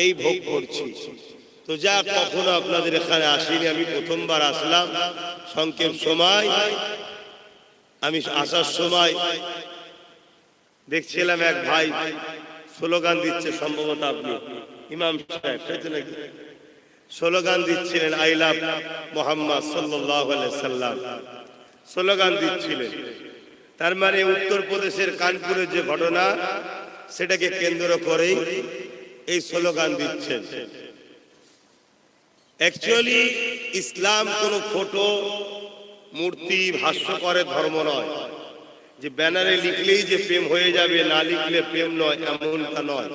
এই ভোগ করছি। তো যা কখনো আপনাদের এখানে আসিনি, আমি প্রথমবার আসলাম। সংক্ষেপ সময়, আমি আসার সময় দেখছিলাম এক ভাই স্লোগান দিচ্ছে, সম্ভবত আপনি ইমাম সাহেব নাকি, স্লোগান দিচ্ছিলেন আই লাভ মুহাম্মদ সাল্লাল্লাহু আলাইহি সাল্লাম, স্লোগান দিচ্ছিলেন। তার মানে উত্তরপ্রদেশের কানপুরের যে ঘটনা, সেটাকে কেন্দ্র করেই এই স্লোগান দিচ্ছেন। অ্যাকচুয়ালি ইসলাম কোন ফটো, মূর্তি, ভাস্যকরের ধর্ম নয় যে ব্যানারে লিখলেই যে প্রেম হয়ে যাবে, না লিখলে প্রেম নয়, এমনটা নয়।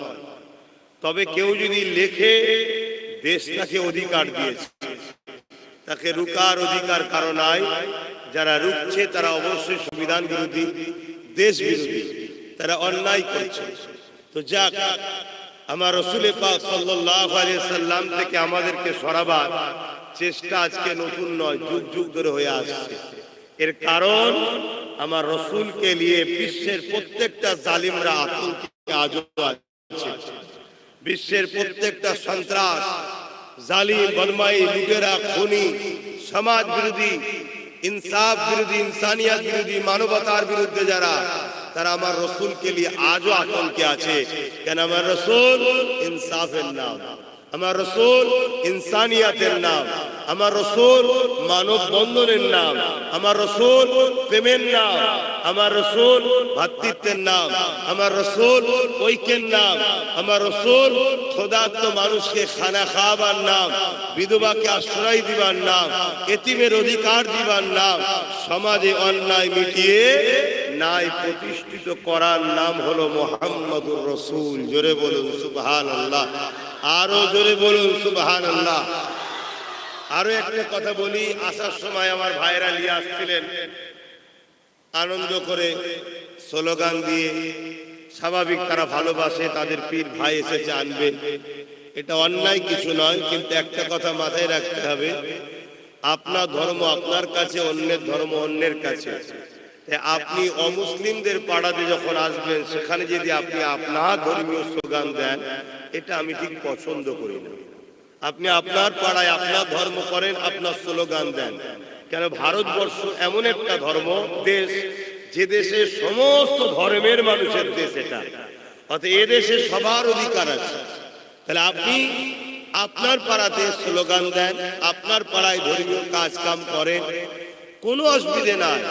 তবে কেউ যদি লেখে, দেশ তাকে অধিকার দিয়েছে, তাকে রুকার অধিকার কারো নাই। যারা রুখছে তারা অবশ্যই সংবিধান বিরোধী, দেশ বিরোধী, তারা অন্যায় করছে। তো যাক, আমার রাসূল পাক সাল্লাল্লাহু আলাইহি সাল্লাম থেকে আমাদেরকে সরাবার চেষ্টা আজকে নতুন নয়, যুগ যুগ ধরে হয়ে আসছে। এর কারণ আমার রাসূলকে নিয়ে বিশ্বের প্রত্যেকটা জালিমরা আতঙ্কে আজও আছে। বিশ্বের প্রত্যেকটা সন্ত্রাস, জালিম, বদমাই, লুটেরা, খুনি, সমাজ বিরোধী, ইনসাফ বিরোধী, ইনসানিয়াত বিরোধী, মানবতার বিরুদ্ধে যারা, তারা আমার রাসূলকে নিয়ে আজও আতঙ্কে আছে। কেন? আমার রাসূল ইনসাফের নাম, আমার রাসূল ইনসানিয়াতের নাম, আমার রাসূল মানব বন্ধনের নাম, আমার রাসূল প্রেমের নাম, আমার রাসূল ভ্রাতৃত্বের নাম, আমার রাসূল ঐক্যের নাম, আমার রাসূল খোদাত্ম মানুষকে খানা খাওয়াবার নাম, বিধবাকে আশ্রয় দিবার নাম, এতিমের অধিকার দিবার নাম, সমাজে অন্যায় মিটিয়ে ন্যায় প্রতিষ্ঠিত করার নাম হলো মুহাম্মদুর রাসূল। জোরে বলুন সুবহানাল্লাহ, আরো জোরে বলুন সুবহানাল্লাহ। আরো একটা কথা বলি, আসার সময় আমার ভাইরা নিয়ে আসছিলেন আনন্দ করে, স্লোগান দিয়ে। স্বাভাবিক, তারা ভালোবাসে, তাদের পীর ভাই এসেছে, আনবে, এটা অন্যায় কিছু নয়। কিন্তু একটা কথা মাথায় রাখতে হবে, আপনার ধর্ম আপনার কাছে, অন্যের ধর্ম অন্যের কাছে। আপনি অমুসলিমদের পাড়াতে যখন আসবেন, সেখানে যদি আপনি আপনার ধর্মীয় স্লোগান দেন, এটা আমি ঠিক পছন্দ করি না। আপনি আপনার পাড়ায় আপনার ধর্ম করেন, আপনার স্লোগান দেন। কেন? ভারতবর্ষ এমন একটা ধর্ম দেশ, যে দেশে সমস্ত ধর্মের মানুষের দেশ এটা, অর্থাৎ এ দেশে সবার অধিকার আছে। তাহলে আপনি আপনার পাড়াতে স্লোগান দেন, আপনার পাড়ায় ধর্মীয় কাজ কাম করেন, কোনো অসুবিধে নাই।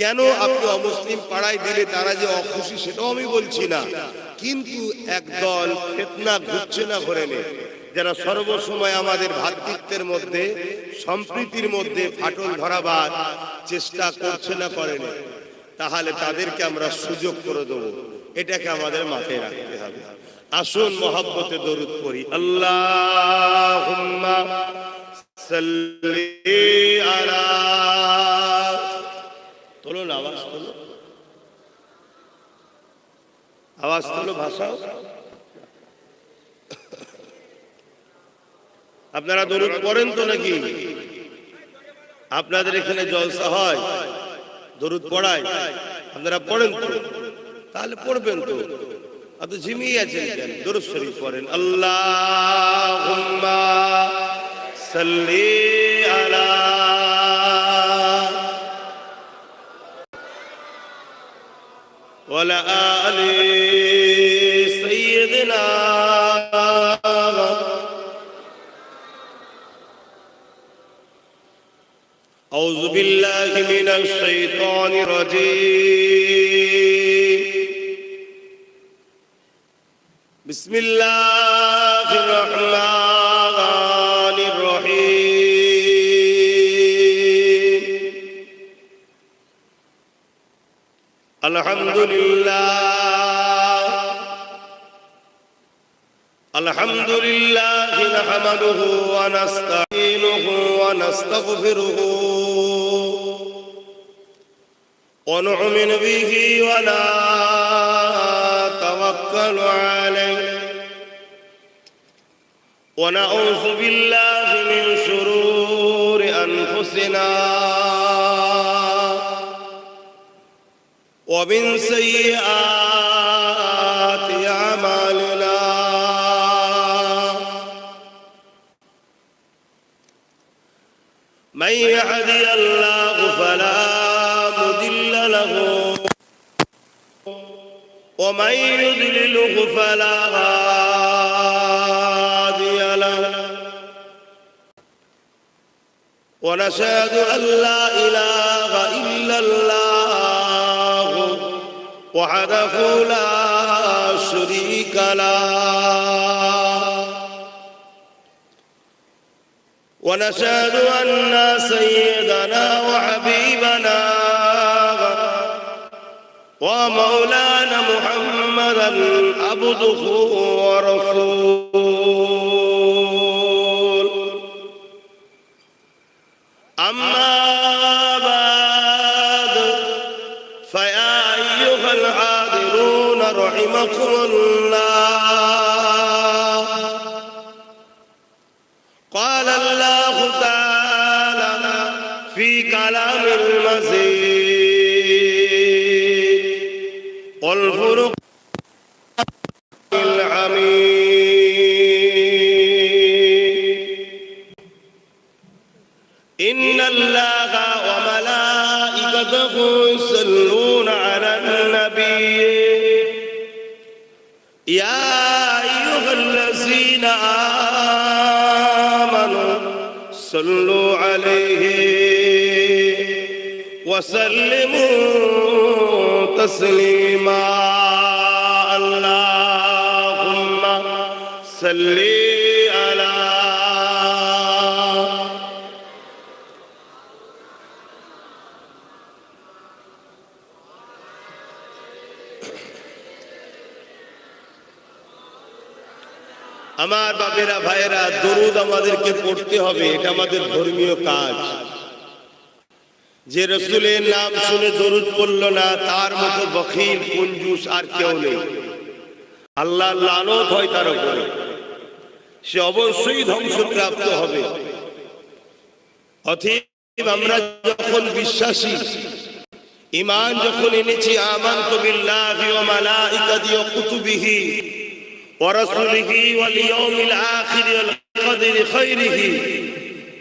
কেন আপনি অমুসলিম পাড়ায় দিলে তারা যে অখুশি, সেটাও আমি বলছি না। কিন্তু একদল ফিতনা ঘুরছে না ঘরে নেই, যারা সর্বসময় আমাদের ভ্রাতৃত্বের মধ্যে, সম্প্রীতির মধ্যে ফাটল ধরাবার চেষ্টা করছে না, করেনি, তাহলে তাদেরকে আমরা সুযোগ করে দেবো। এটাকে আমাদের মাথায় রাখতে হবে। আসুন মহব্বতে দরুদ পড়ি। আল্লাহুম্মা সাল্লি আলা, তোলো না, আওয়াজ তোলো, আওয়াজ তোলো, ভাষাও। আপনারা দরুদ পড়েন তো নাকি? আপনাদের এখানে জলসা হয়, দরুদ পড়ায়, আপনারা পড়েন তো? তাহলে পড়বেন তো, এত ঝিমিয়ে আছেন কেন? দরুদ শরীফ পড়েন। আল্লাহুম্মা সাল্লি আলা ওয়ালা আলি সাইয়্যিদিনা أعوذ بالله من الشيطان الرجيم. بسم الله الرحمن الرحيم. الحمد لله، الحمد لله نحمده ونستعينه ونستغفره ونؤمن به ونتوكل عليه ونعوذ بالله من شرور أنفسنا ومن سيئات أعمالنا. من يهدي الله فلا مضل له ومن يضلله فلا هادي له ونشهد أن لا إله إلا الله وحده لا شريك له ونشهد أن سيدنا وحبيبنا ومولانا محمدا عبده ورسوله أما بعد فيا أيها الحاضرون رحمكم الله قال الله تعالى في كلام المزيد والفرقان الحميد إن الله وملائكته يصلون على النبي يا أيها الذين آمنوا صلوا عليه وسلموا تسليما اللهم صل على আমার বাবেরা ভাইরা দরুদ আমাদেরকে পড়তে হবে, এটা আমাদের ধর্মীয় কাজ। যে রাসূলের নাম শুনে দরুদ পড়ল না তার মতো বখিল কঞ্জুস আর কেউ নেই। আল্লাহর লানত হয় তার উপরে, সে অবশ্যই ধ্বংসপ্রাপ্ত হবে। অতএব আমরা যখন বিশ্বাসী, ঈমান যখন এনেছি, আমানতু বিল্লাহি ওয়া মালাইকাতিহি ওয়া কুতুবিহি ورسوله واليوم الآخر والقدر خيره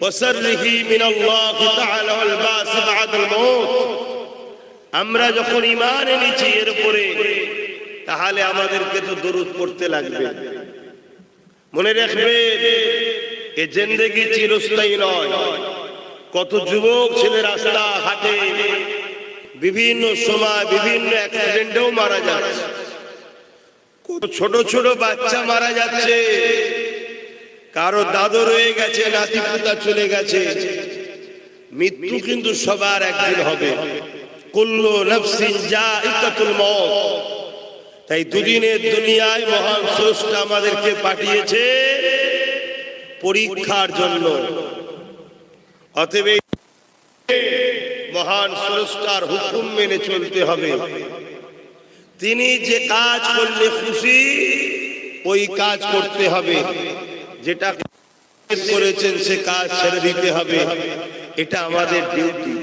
وسره من الله تعالى والبعث بعد الموت, আমরা যখন ঈমান এনেছি এর উপরে, তাহলে আমাদেরকে তো দরুদ পড়তে লাগবে। মনে রাখবেন এই জিন্দেগি চিরস্থায়ী নয়। কত যুবক ছেলে রাস্তা ঘাটে বিভিন্ন সময় বিভিন্ন অ্যাক্সিডেন্টেও মারা যাচ্ছে, ছোট ছোট বাচ্চা মারা যাচ্ছে, কারো দাদু রয়ে গেছে, নাতি পুতা চলে গেছে। মৃত্যু কিন্তু সবার একদিন হবে। কুল্লু নাফসিন যায়িকাতুল মউত। তাই দুদিনের দুনিয়ায় মহান স্রষ্টা আমাদেরকে পাঠিয়েছে পরীক্ষার জন্য। অতএব মহান স্রষ্টার হুকুম মেনে চলতে হবে। তিনি যে কাজ করলে খুশি ওই কাজ করতে হবে, যেটা করেছেন সে কাজ ছেড়ে দিতে হবে। এটা আমাদের ডিউটি।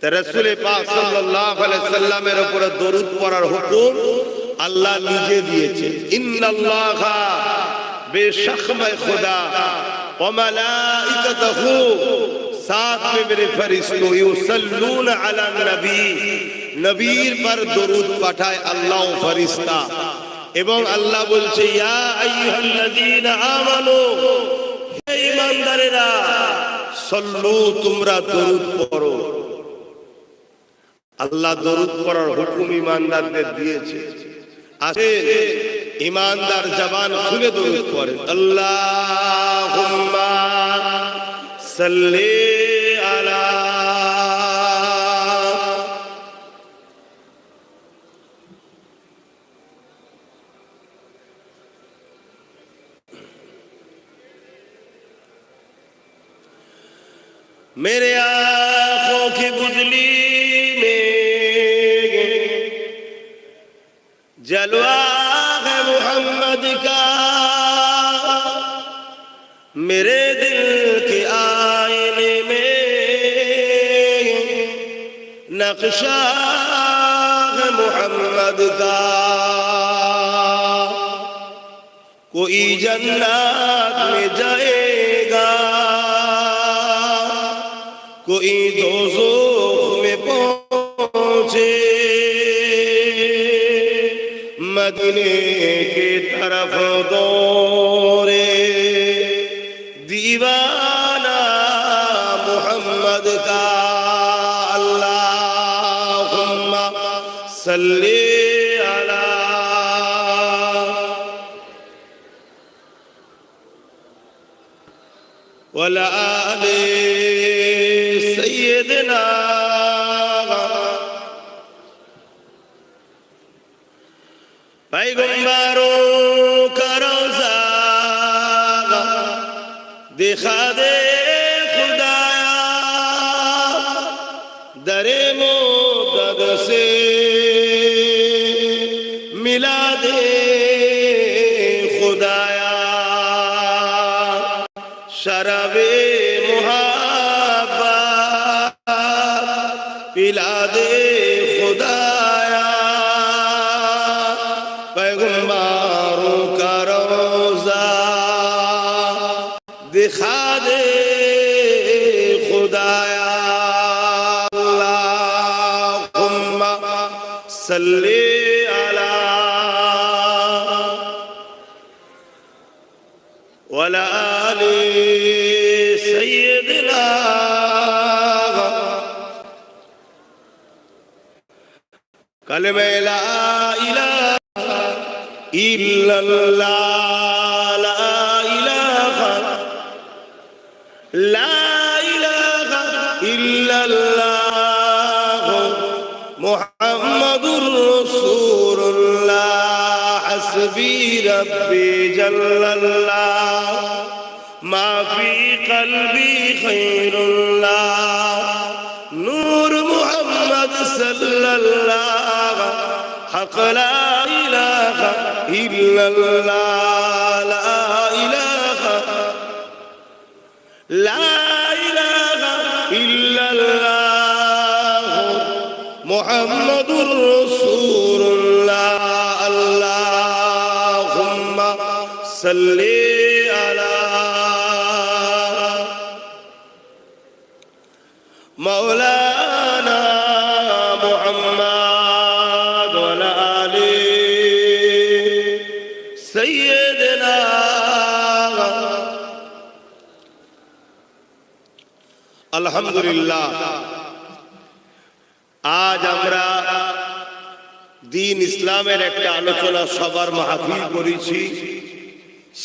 তা রাসূল পাক সাল্লাল্লাহু আলাইহি সাল্লামের উপরে দরুদ পড়ার হুকুম আল্লাহ নিজে দিয়েছেন। ইন্নাল্লাহা বেশক খোদা ওয়া মালাইকাতুহু, साथ में मेरे फरिश्तों युसल्लून अला नबी, নবীর পর দরুদ পাঠায় আল্লাহ ও ফেরেশতা। এবং আল্লাহ বলছে ইয়া আইয়ুহাল্লাযীনা আমানু, হে ঈমানদারেরা, সল্লু, তোমরা দরুদ পড়ো। আল্লাহ দরুদ পড়ার হুকুম ঈমানদারদের দিয়েছে। আসেন ঈমানদার জবান খুলে দরুদ পড়েন। আল্লাহুম্মা সাল্লি আলা मेरे आँखों की बुदली में जलवा है मोहम्मद का, मेरे दिल के आईने में नक्शा है मोहम्मद का। कोई जन्नत में जाएगा कोई दोज़ख में पहुंचे मदीने की तरफ दौड़े दीवाना मोहम्मद का अल्लाहुम्मा सल्ली अला वला आले सय्यदना पैगंबरों का रोज़ा दिखा दे खुदाया दरे मोदद से मिला दे खुदाया शराबे मुहब्बत पिला दे खुदाया पैगंबरों का रोज़ा दिखा दे खुदाया अल्लाहुम्मा सल्ली अला वला आले सय्यदना कलमे ला इलाहा इल्लल्लाह ला इलाहा इल्लल्लाह मुहम्मदुर रसूलुल्लाह हस्बी रब्बी जल्लल्लाह मा फी क़ल्बी खैरुल्लाह नूर मुहम्मद सल्लल्लाह हक़ ला इलाहा इल्लल्लाह ला इलाहा इल्लल्लाह मुहम्मदुर रसूलुल्लाह अल्लाहुम्मा सल्ली अला मौलाना मुहम्मद वला आले सय्यदना अल्हम्दुलिल्लाह आज আমরা দ্বীন ইসলামের একটা আলোচনা সবার মাহফিল করেছি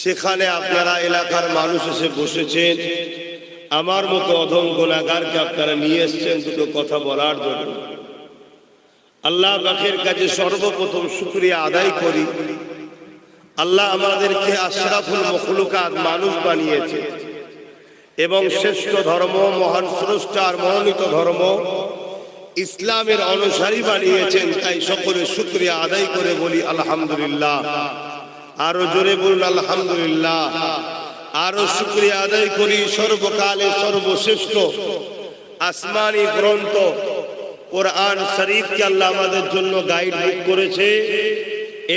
সেখানে আপনারা এলাকার মানুষ এসে বসেছেন আমার মতো অধম গুনাহগারকে আপনারা নিয়ে এসেছেন দুটো কথা বলার জন্য আল্লাহ পাকের কাছে সর্বপ্রথম শুকরিয়া আদায় করি আল্লাহ আমাদেরকে আশরাফুল মখলুকাত মানুষ বানিয়েছে এবং শ্রেষ্ঠ ধর্ম মহান স্রষ্টার মনোনীত ধর্ম ইসলামের অনুসারী বানিয়েছেন তাই সকলে শুকরিয়া আদায় করে বলি আলহামদুলিল্লাহ আরো জোরে বলুন আলহামদুলিল্লাহ আরো শুকরিয়া আদায় করি সর্বকালে সর্বশ্রেষ্ঠ আসমানি গ্রন্থ কোরআন শরীফকে আল্লাহ আমাদের জন্য গাইড বুক করেছে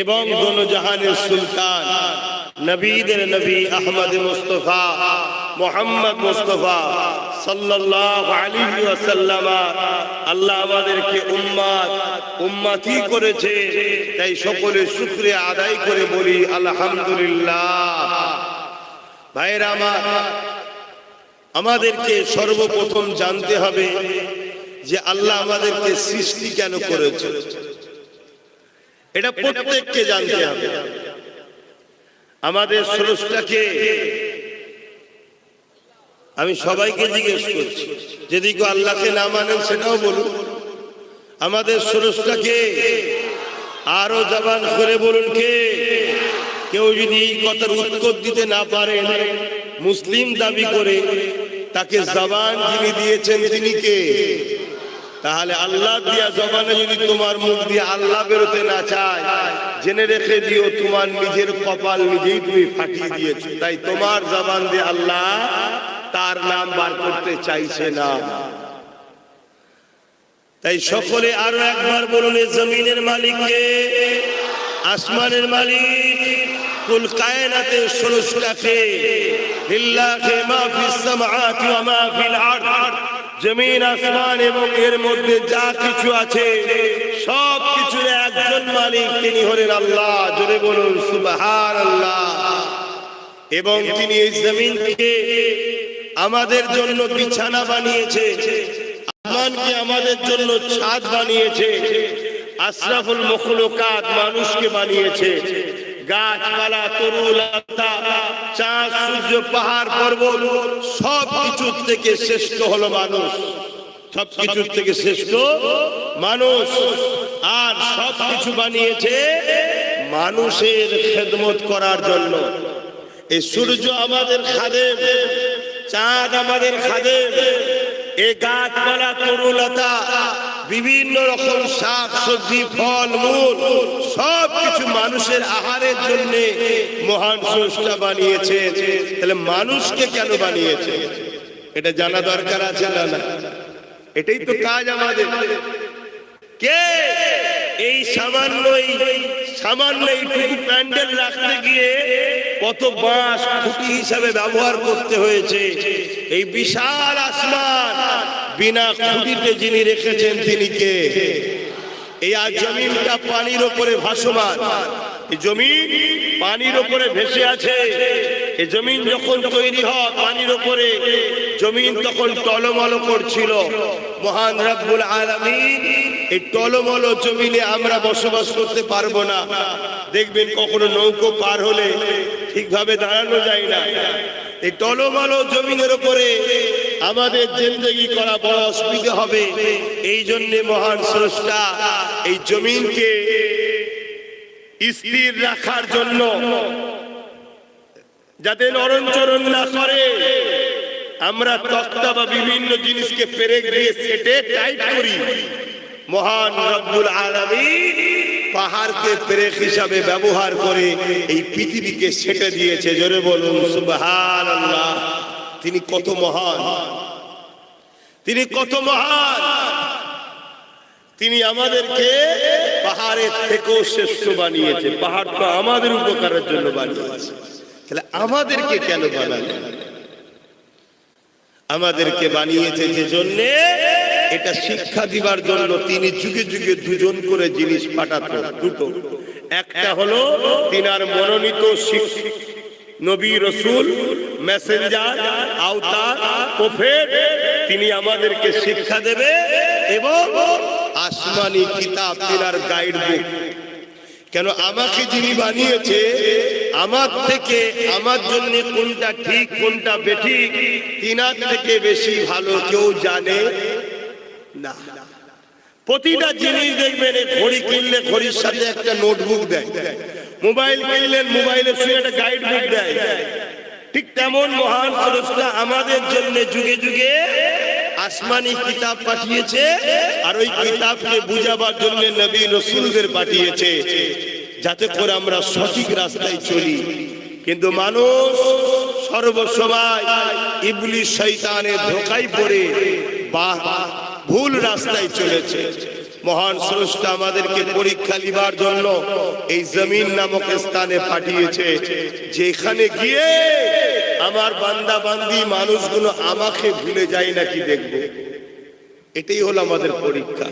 এবং দোনোজাহানের সুলতান নবীদের নবী আহমদ মুস্তাফা মোহাম্মদ মুস্তাফা সাল্লাল্লাহু আলাইহি ওয়াসাল্লাম আল্লাহ আমাদেরকে উম্মতি করেছে তাই সকলে শুকরিয়া আদায় করে বলি আলহামদুলিল্লাহ ভাইরা আমাদেরকে সর্বপ্রথম জানতে হবে যে আল্লাহ আমাদেরকে সৃষ্টি কেন করেছে এটা প্রত্যেককে জানতে হবে আমাদের স্রষ্টাকে আমি সবাইকে জিজ্ঞেস করছি যদি কেউ আল্লাহকে না মানেন সেটাও বলুন আমাদের স্রষ্টাকে আরো জবান করে বলুন কে কেউ যদি এই কথার উত্তর দিতে না পারেন মুসলিম দাবি করে তাকে জবান যিনি দিয়েছেন তিনি কে তাহলে আল্লাহ দিয়া জবানে যদি তোমার মুখ দিয়ে আল্লাহ বেরোতে না চায় জেনে রেখে দিও তোমার নিজের কপাল নিজেই তুমি ফাটিয়ে দিয়েছো তাই তোমার জবান দিয়ে আল্লাহ তার নাম বার করতে চাইছে না তাই সকলে আরো একবার বলুন জমিনের মালিক কে আসমানের মালিক কুল কায়নাতের স্রষ্টা কে লিল্লাহি মা ফিস সামাওয়াতি ওয়া মা ফিল আরদ জমিন আসমান এবং এর মধ্যে যা কিছু আছে সব কিছুর একজন মালিক, তিনি হলেন আল্লাহ। জোরে বলুন সুবহানাল্লাহ। এবং তিনি এই জমিনকে আমাদের জন্য বিছানা বানিয়েছে, আসমানকে আমাদের জন্য ছাদ বানিয়েছে, আশরাফুল মখলুকাত মানুষকে বানিয়েছে, গাছপালা তরুলতা চাঁদ সূর্য পাহাড় পর্বত সব কিছুর থেকে শ্রেষ্ঠ হলো মানুষ, সব কিছুর থেকে শ্রেষ্ঠ মানুষ। আর সব কিছু বানিয়েছে মানুষের খেদমত করার জন্য। এই সূর্য আমাদের খাদেম, চাঁদ আমাদের খাদেম, এই গাছপালা তরুলতা বিভিন্ন রকম শাক সবজি ফল মূল সব কিছু মানুষের আহারের জন্য মহান স্রষ্টা বানিয়েছে। তাহলে মানুষকে কেন বানিয়েছে এটা জানা দরকার আছে না? এটাই তো কাজ আমাদের। কে এই সামান্য এইটুকু প্যান্ডেল রাখতে গিয়ে কত বাঁশ খুঁটি হিসাবে ব্যবহার করতে হয়েছে। এই বিশাল আসমান বিনা খুঁটিতে যিনি রেখেছেন তিনি কে? এই আজ জমিনটা পানির উপরে ভাসমান, এই জমিন পানির উপরে ভেসে আছে। এই জমিন যখন তৈরি হয় পানির উপরে, জমিন তখন টলমল করছিল। মহান রব্বুল আলামিন এই টলমল জমিনে আমরা বসবাস করতে পারবো না। দেখবেন কখনো নৌকো পার হলে ঠিকভাবে দাঁড়ানো যায় না। এই টলমল জমিনের উপরে আমাদের জিন্দেগি করা বড় অসুবিধা হবে। এই জন্য মহান স্রষ্টা এই জমিনকে স্থির রাখার জন্য, যাতে নড়নচড়ন না করে, আমরা তক্তা বা বিভিন্ন জিনিসকে পেরেক দিয়ে সেটে টাইট করি। মহান রব্বুল আলামিন পাহাড়কে পেরেক হিসাবে ব্যবহার করে এই পৃথিবীকে সেটে দিয়েছে। জোরে বলুন সুবহানাল্লাহ। তিনি কত মহান, তিনি কত মহান। তিনি আমাদেরকে পাহাড়ের থেকেও শ্রেষ্ঠ বানিয়েছে। পাহাড় তো আমাদের উপকারের জন্য বানিয়েছে, তাহলে আমাদেরকে কেন বানালেন? আমাদেরকে বানিয়েছে যে জন্যে, এটা শিক্ষা দিবার জন্য। তিনি যুগে যুগে দুজন করে জিনিস পাঠাতো, দুটো। একটা হলো তিনার মনোনীত নবী রসুল, মেসেঞ্জার, আওতার, প্রফেট, তিনি আমাদেরকে শিক্ষা দেবে। এবং আসমানি কিতাব, তিনার গাইড বুক। কেন আমাকে যিনি বানিয়েছে, আমার থেকে আমার জন্য কোনটা ঠিক কোনটা বেঠিক তিনার থেকে বেশি ভালো কেউ জানে না। প্রতিটা জিনিস দেখবেন, ঘড়ি কিনলে ঘড়ির সাথে একটা নোটবুক দেয়, মোবাইল কিনলেন মোবাইলের সঙ্গে একটা গাইড বুক দেয়। ঠিক তেমন মহান স্রষ্টা আমাদের জন্য যুগে যুগে আসমানি কিতাব পাঠিয়েছে, আর ওই কিতাবকে বুঝাবার জন্য নবী রাসূলদের পাঠিয়েছে, যাতে করে আমরা সঠিক রাস্তায় চলি। কিন্তু মানুষ সর্বসময় ইবলিস শয়তানের ধোঁকায় পড়ে ভুল রাস্তায় চলেছে। মহান স্রষ্টা আমাদেরকে পরীক্ষা নিবার জন্য এই জমিন নামক স্থানে পাঠিয়েছে, যেখানে গিয়ে আমার বান্দা বান্দি মানুষগুলো আমাকে ভুলে যায় নাকি দেখবো। এটাই হলো আমাদের পরীক্ষা।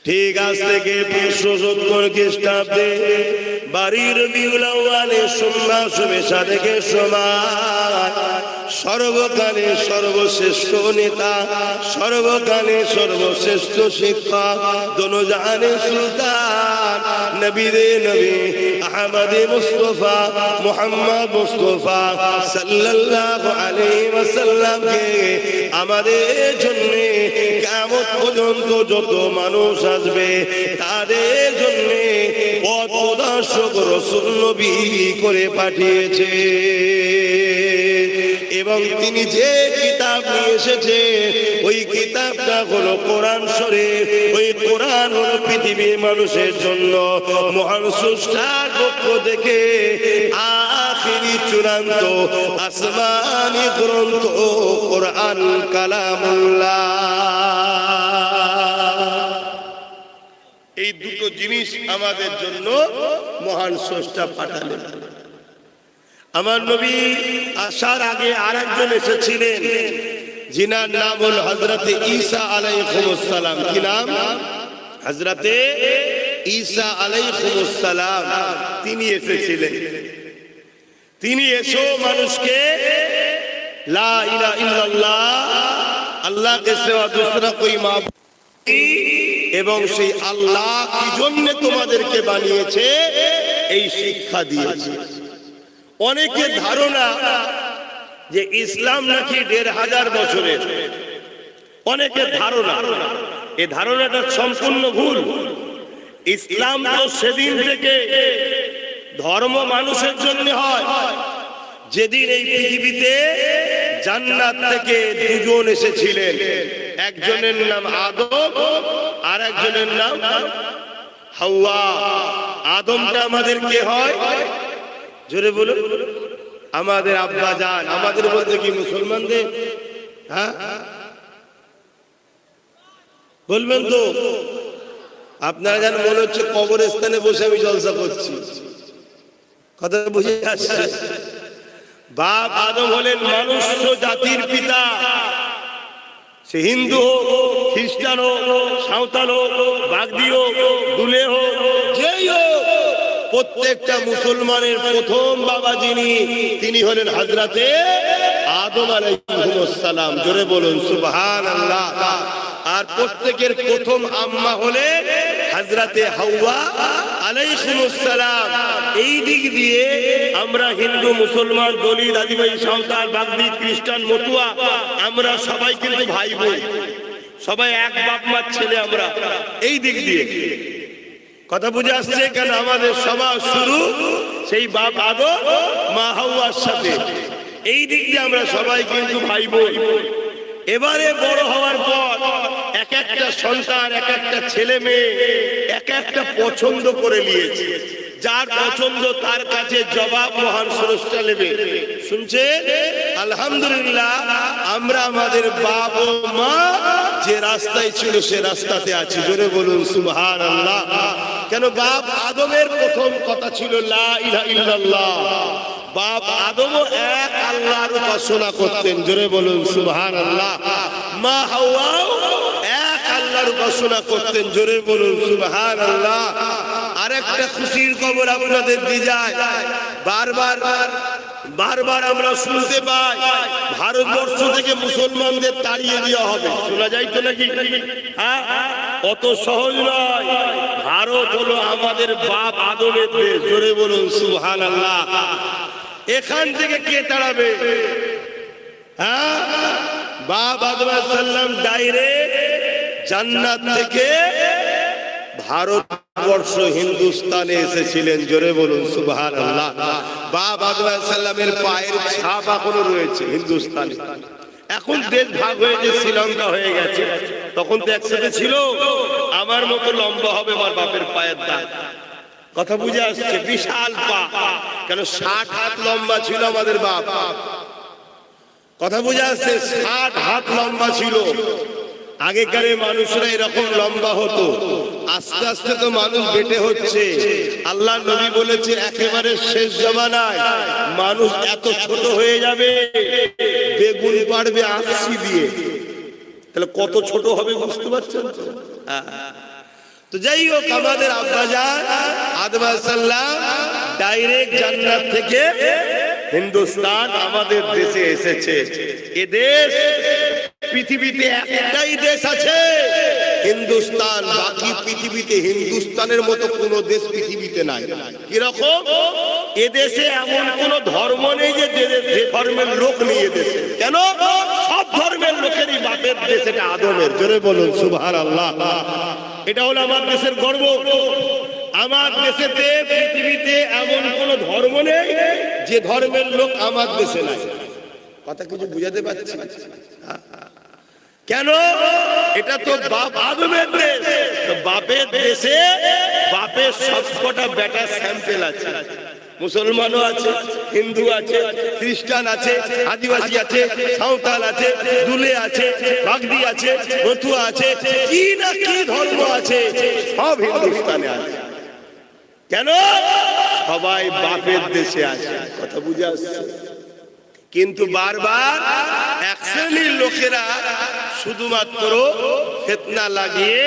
ঠিক আজ থেকে 570 খ্রিস্টাব্দে বাড়ির বিউলাওয়ালে সোমবার সাদেকে সময় সর্বকালে সর্বশ্রেষ্ঠ নেতা, সর্বকালে সর্বশ্রেষ্ঠ শিক্ষক, দোনো জাহানে সুলতান, নবী রে নবী আহমদে মুস্তফা মুহাম্মদ মুস্তফা সাল্লাল্লাহু আলাইহি ওয়াসাল্লামকে আমাদের জন্য কিয়ামত পর্যন্ত যত মানুষ আসবে তাদের জন্য পথ প্রদর্শক রাসূল নবী করে পাঠিয়েছে। এবং তিনি যে কিতাব নিয়ে এসেছে ওই কিতাবটা হলো কোরআন শরীফ। ওই কোরআন হলো পৃথিবীর মানুষের জন্য মহান স্রষ্টার পক্ষ থেকে আখিরি চূড়ান্ত আসমানি গ্রন্থ কোরআন কালামুল্লাহ। এই দুটো জিনিস আমাদের জন্য মহান স্রষ্টা পাঠালেন। আমার নবী আসার আগে আরেকজন এসেছিলেন, जिनार नाम हल हजरत ईसा अलैहिस्सलाम। की नाम? हजरत ईसा अलैहिस्सलाम। তিনি এসেছিলেন, তিনি এসো মানুষকে লা ইলাহা ইল্লাল্লাহ, আল্লাহ के सिवा दूसरा कोई माबूद এবং সেই আল্লাহ কি জন্য তোমাদেরকে বানিয়েছে এই শিক্ষা দিয়েছে। অনেকের ধারণা যে ইসলাম নাকি ১৫০০ বছরের, অনেকের ধারণা, এই ধারণাটা সম্পূর্ণ ভুল। ইসলাম তো সেদিন থেকে ধর্ম মানুষের জন্য হয় যেদিন এই পৃথিবীতে জান্নাত থেকে দুজন এসেছিলেন, একজনের নাম আদম আর একজনের নাম হাওয়া। আদমটা আমাদের কে হয়? জোরে বলুন। আমাদের আব্বা জান। আমাদের বলতে কি মুসলমানদের? হ্যাঁ বলবেন তো? আপনারা জান মনে হচ্ছে কবরস্থানে বসে আমি জলসা করছি, কথা বুঝে আসছে? বাপ আদম হলেন মানুষ জাতির পিতা। সে হিন্দু হোক, খ্রিস্টান হোক, সাঁওতাল হোক, বাগদি হোক, দুলে হোক, যেই হোক, প্রত্যেকটা মুসলমানের প্রথম বাবা যিনি, তিনি হলেন হযরতে আদম আলাইহিস সালাম। জোরে বলুন সুবহানাল্লাহ। আর প্রত্যেকের প্রথম আম্মা হলেন হযরতে হাওয়া আলাইহিস সালাম। এই দিক দিয়ে আমরা হিন্দু, মুসলমান, দলিত, আদিবাসী, সাঁওতাল, বাগদি, খ্রিস্টান, মতুয়া, আমরা সবাই কিন্তু ভাই বোন, সবাই এক বাপ মার ছেলে আমরা। এই দিক দিয়ে কথা বুঝে আসছে? কেন আমাদের সবার শুরু সেই বাপ আদম মা হাওয়ার সাথে। এই দিক দিয়ে আমরা সবাই কিন্তু ভাই বোন। এবারে বড় হওয়ার পর এক একটা সন্তান, এক একটা ছেলে মেয়ে এক একটা পছন্দ করে নিয়েছে। যার পছন্দ তার কাছে জবাব মহান স্রষ্টা নেবে। শুনছেন? আলহামদুলিল্লাহ, আমরা আমাদের বাপ ও মা যে রাস্তায় ছিল সে রাস্তাতে আছি। জোরে বলুন সুবহানাল্লাহ। কেন? বাপ আদমের প্রথম কথা ছিল লা ইলাহা ইল্লাল্লাহ। বাপ আদমও এক আল্লাহর উপাসনা করতেন। জোরে বলুন সুবহানাল্লাহ। মা হাওয়াও এক আল্লাহর উপাসনা করতেন। জোরে বলুন সুবহানাল্লাহ। আরেকটা খুশির খবর আপনাদের দিয়ে যায়, বারবার আমরা শুনতে পাই ভারতবর্ষ থেকে মুসলমানদের তাড়িয়ে দেওয়া হবে। শোনা যায় তো নাকি? হ্যাঁ, অত সহজ নয়। ভারত হলো আমাদের বাপ আদমের দেশ। জোরে বলুন সুবহানাল্লাহ। এখান থেকে কে তাড়াবে? হ্যাঁ, বাপ আদম আলাইহিস সালাম ডাইরেক্ট জান্নাত থেকে ভারতবর্ষ হিন্দুস্তানে এসেছিলেন। জোরে বলুন সুবহানাল্লাহ। বাপ আদম আলাইহিস সালামের পায়ের ছাপ এখনো রয়েছে হিন্দুস্তানে। এখন দেশ ভাগ হয়েছে, শ্রীলঙ্কা হয়ে গেছে। তখন তো একসাথে ছিল। আমার মতো লম্বা হবে আমার বাপের পায়ের দাগ। কথা বুঝে আসছে? বিশাল পা। কেন? 60 হাত লম্বা ছিল আমাদের বাপ। কথা বুঝে আসছে? 60 হাত লম্বা ছিল। আগেকার মানুষরা এরকম লম্বা হতো। আস্তে আস্তে তো মানুষ বেটে হচ্ছে। আল্লাহ নবী বলেছে একেবারে শেষ জামানায় মানুষ এত ছোট হয়ে যাবে, বেগুন পাড়বে আঁশি দিয়ে। তাহলে কত ছোট হবে বুঝতে পারছেন? তো যাই হোক, আমাদের আব্বাজান আদম আলাইহিস সালাম ডাইরেক্ট জান্নাত থেকে হিন্দুস্তান আমাদের দেশে এসেছে। এ দেশ পৃথিবীতে একটাই দেশ আছে, হিন্দুস্তান। বাকি পৃথিবীতে হিন্দুস্তানের মতো কোন দেশ পৃথিবীতে নাই। কিরকম? এদেশে এমন কোন ধর্ম নেই যে ধর্মের লোক নেই এদেশে। কেন? সব ধর্মের লোকেরই বাপের দেশ, এটা আদমের। জোরে বলুন সুবহানাল্লাহ। এটা হলো আমার দেশের গর্ব। আমার দেশেতে, পৃথিবীতে এমন কোন ধর্ম নেই যে ধর্মের লোক আমার দেশে নাই। কথা কিছু বুঝাতে পারছি? কেন? এটা তো বাপ আদমের দেশ। বাপের দেশে বাপের সবকটা বেটা স্যাম্পেল আছে। মুসলমানও আছে, হিন্দু আছে, খ্রিস্টান আছে, আদিবাসী আছে, সাঁওতাল আছে, দুলে আছে, বাগদি আছে, মতুয়া আছে, কি না কি ধর্ম আছে, সব হিন্দুস্তানে আছে। কেন? সবাই বাপের দেশে আছে। কথা বুঝে আসছে? কিন্তু বারবার এক শ্রেণীর লোকেরা শুধুমাত্র ফিতনা লাগিয়ে